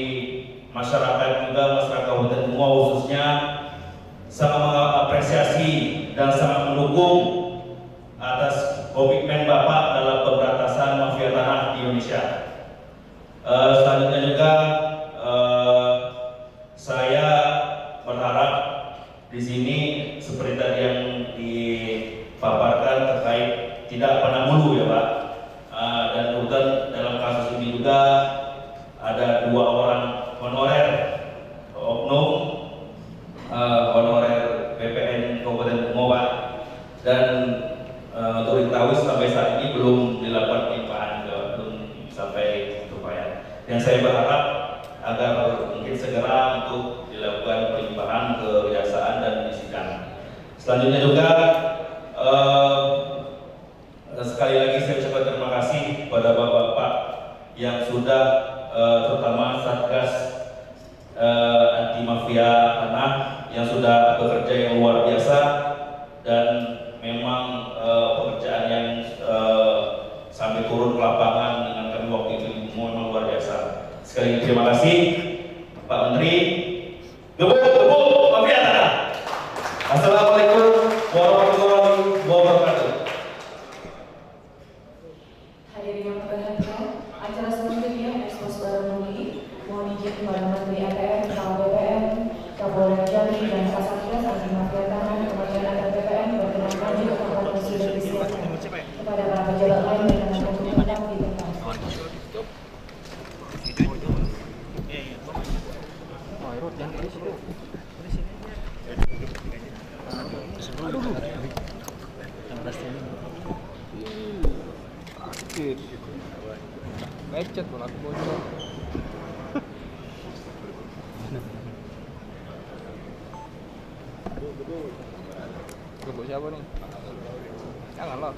Speaker 4: masyarakat juga, masyarakat Kabupaten Bungkulu khususnya, sangat mengapresiasi dan sangat mendukung atas komitmen Bapak dalam pemberantasan mafia tanah di Indonesia. Selanjutnya juga saya berharap di sini seperti tadi yang dipaparkan terkait tidak pandang bulu ya Pak, dan kemudian dalam kasus ini juga ada 2 orang honorer oknum honorer BPN Kabupaten Bungkulu, dan untuk diketahui sampai saat ini belum dilakukan pelimpahan, belum sampai upaya. Dan saya berharap agar mungkin segera untuk dilakukan pelimpahan ke kejaksaan dan disidang. Selanjutnya juga sekali lagi saya ucapkan terima kasih kepada bapak-bapak yang sudah terutama Satgas anti mafia tanah yang sudah bekerja yang luar biasa, dan memang pekerjaan yang sampai turun ke lapangan dengan kami waktu itu memang luar biasa. Sekali lagi terima kasih Pak Menteri. Gebuk mafia tanah. Assalamualaikum warahmatullahi wabarakatuh.
Speaker 5: Hadirin yang berbahagia, acara selanjutnya ekspos barang bukti. Mohon izin kepada Menteri ATR, Kepala BPN, Kapolda Jambi, dan Kasatgas anti mafia tanah Kementerian ATR BPN berkenan maju ke tempat yang sudah disiapkan. Kepada para pejabat lain dengan untuk tetap di tempat.
Speaker 1: Lecet bola aku bocor. Gebuk siapa nih? Jangan loh.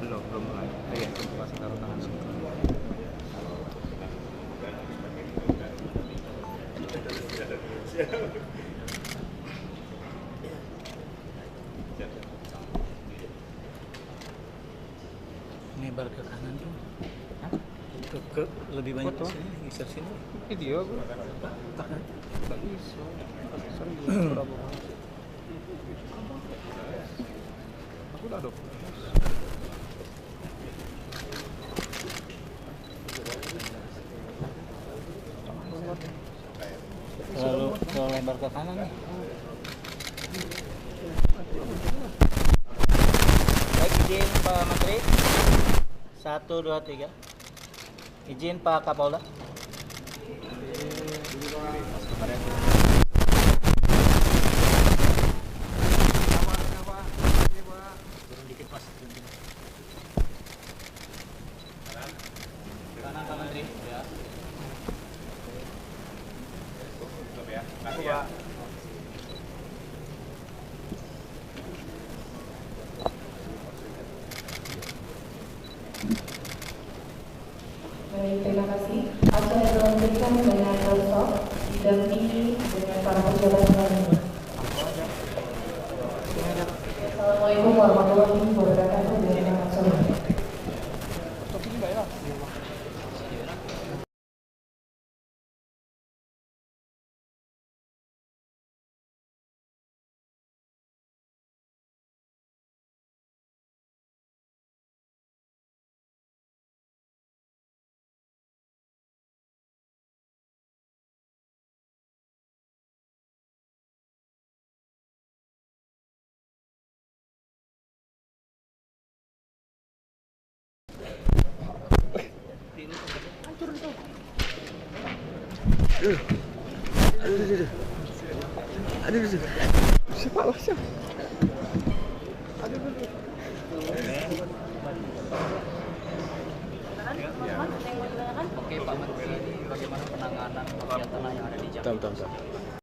Speaker 1: Belum mulai. Iya, masih taruh tangan sini.
Speaker 9: Nyebar ke kanan tuh. Ke lebih banyak ke sini, geser sini.
Speaker 1: Video aku. Tak bisa. Serius berapa? Aku tak ada.
Speaker 9: Terlalu lebar ke kanan nih. Baik, izin Pak Menteri. 1, 2, 3. Izin Pak Kapolda. Kanan Pak Menteri. Ya.
Speaker 1: Pak.
Speaker 5: Baik, terima kasih. Acara dilanjutkan dengan workshop didampingi dengan para pejabat lainnya. Assalamualaikum warahmatullahi wabarakatuh. Selamat sore.
Speaker 1: Aduh. Siapa lah siapa?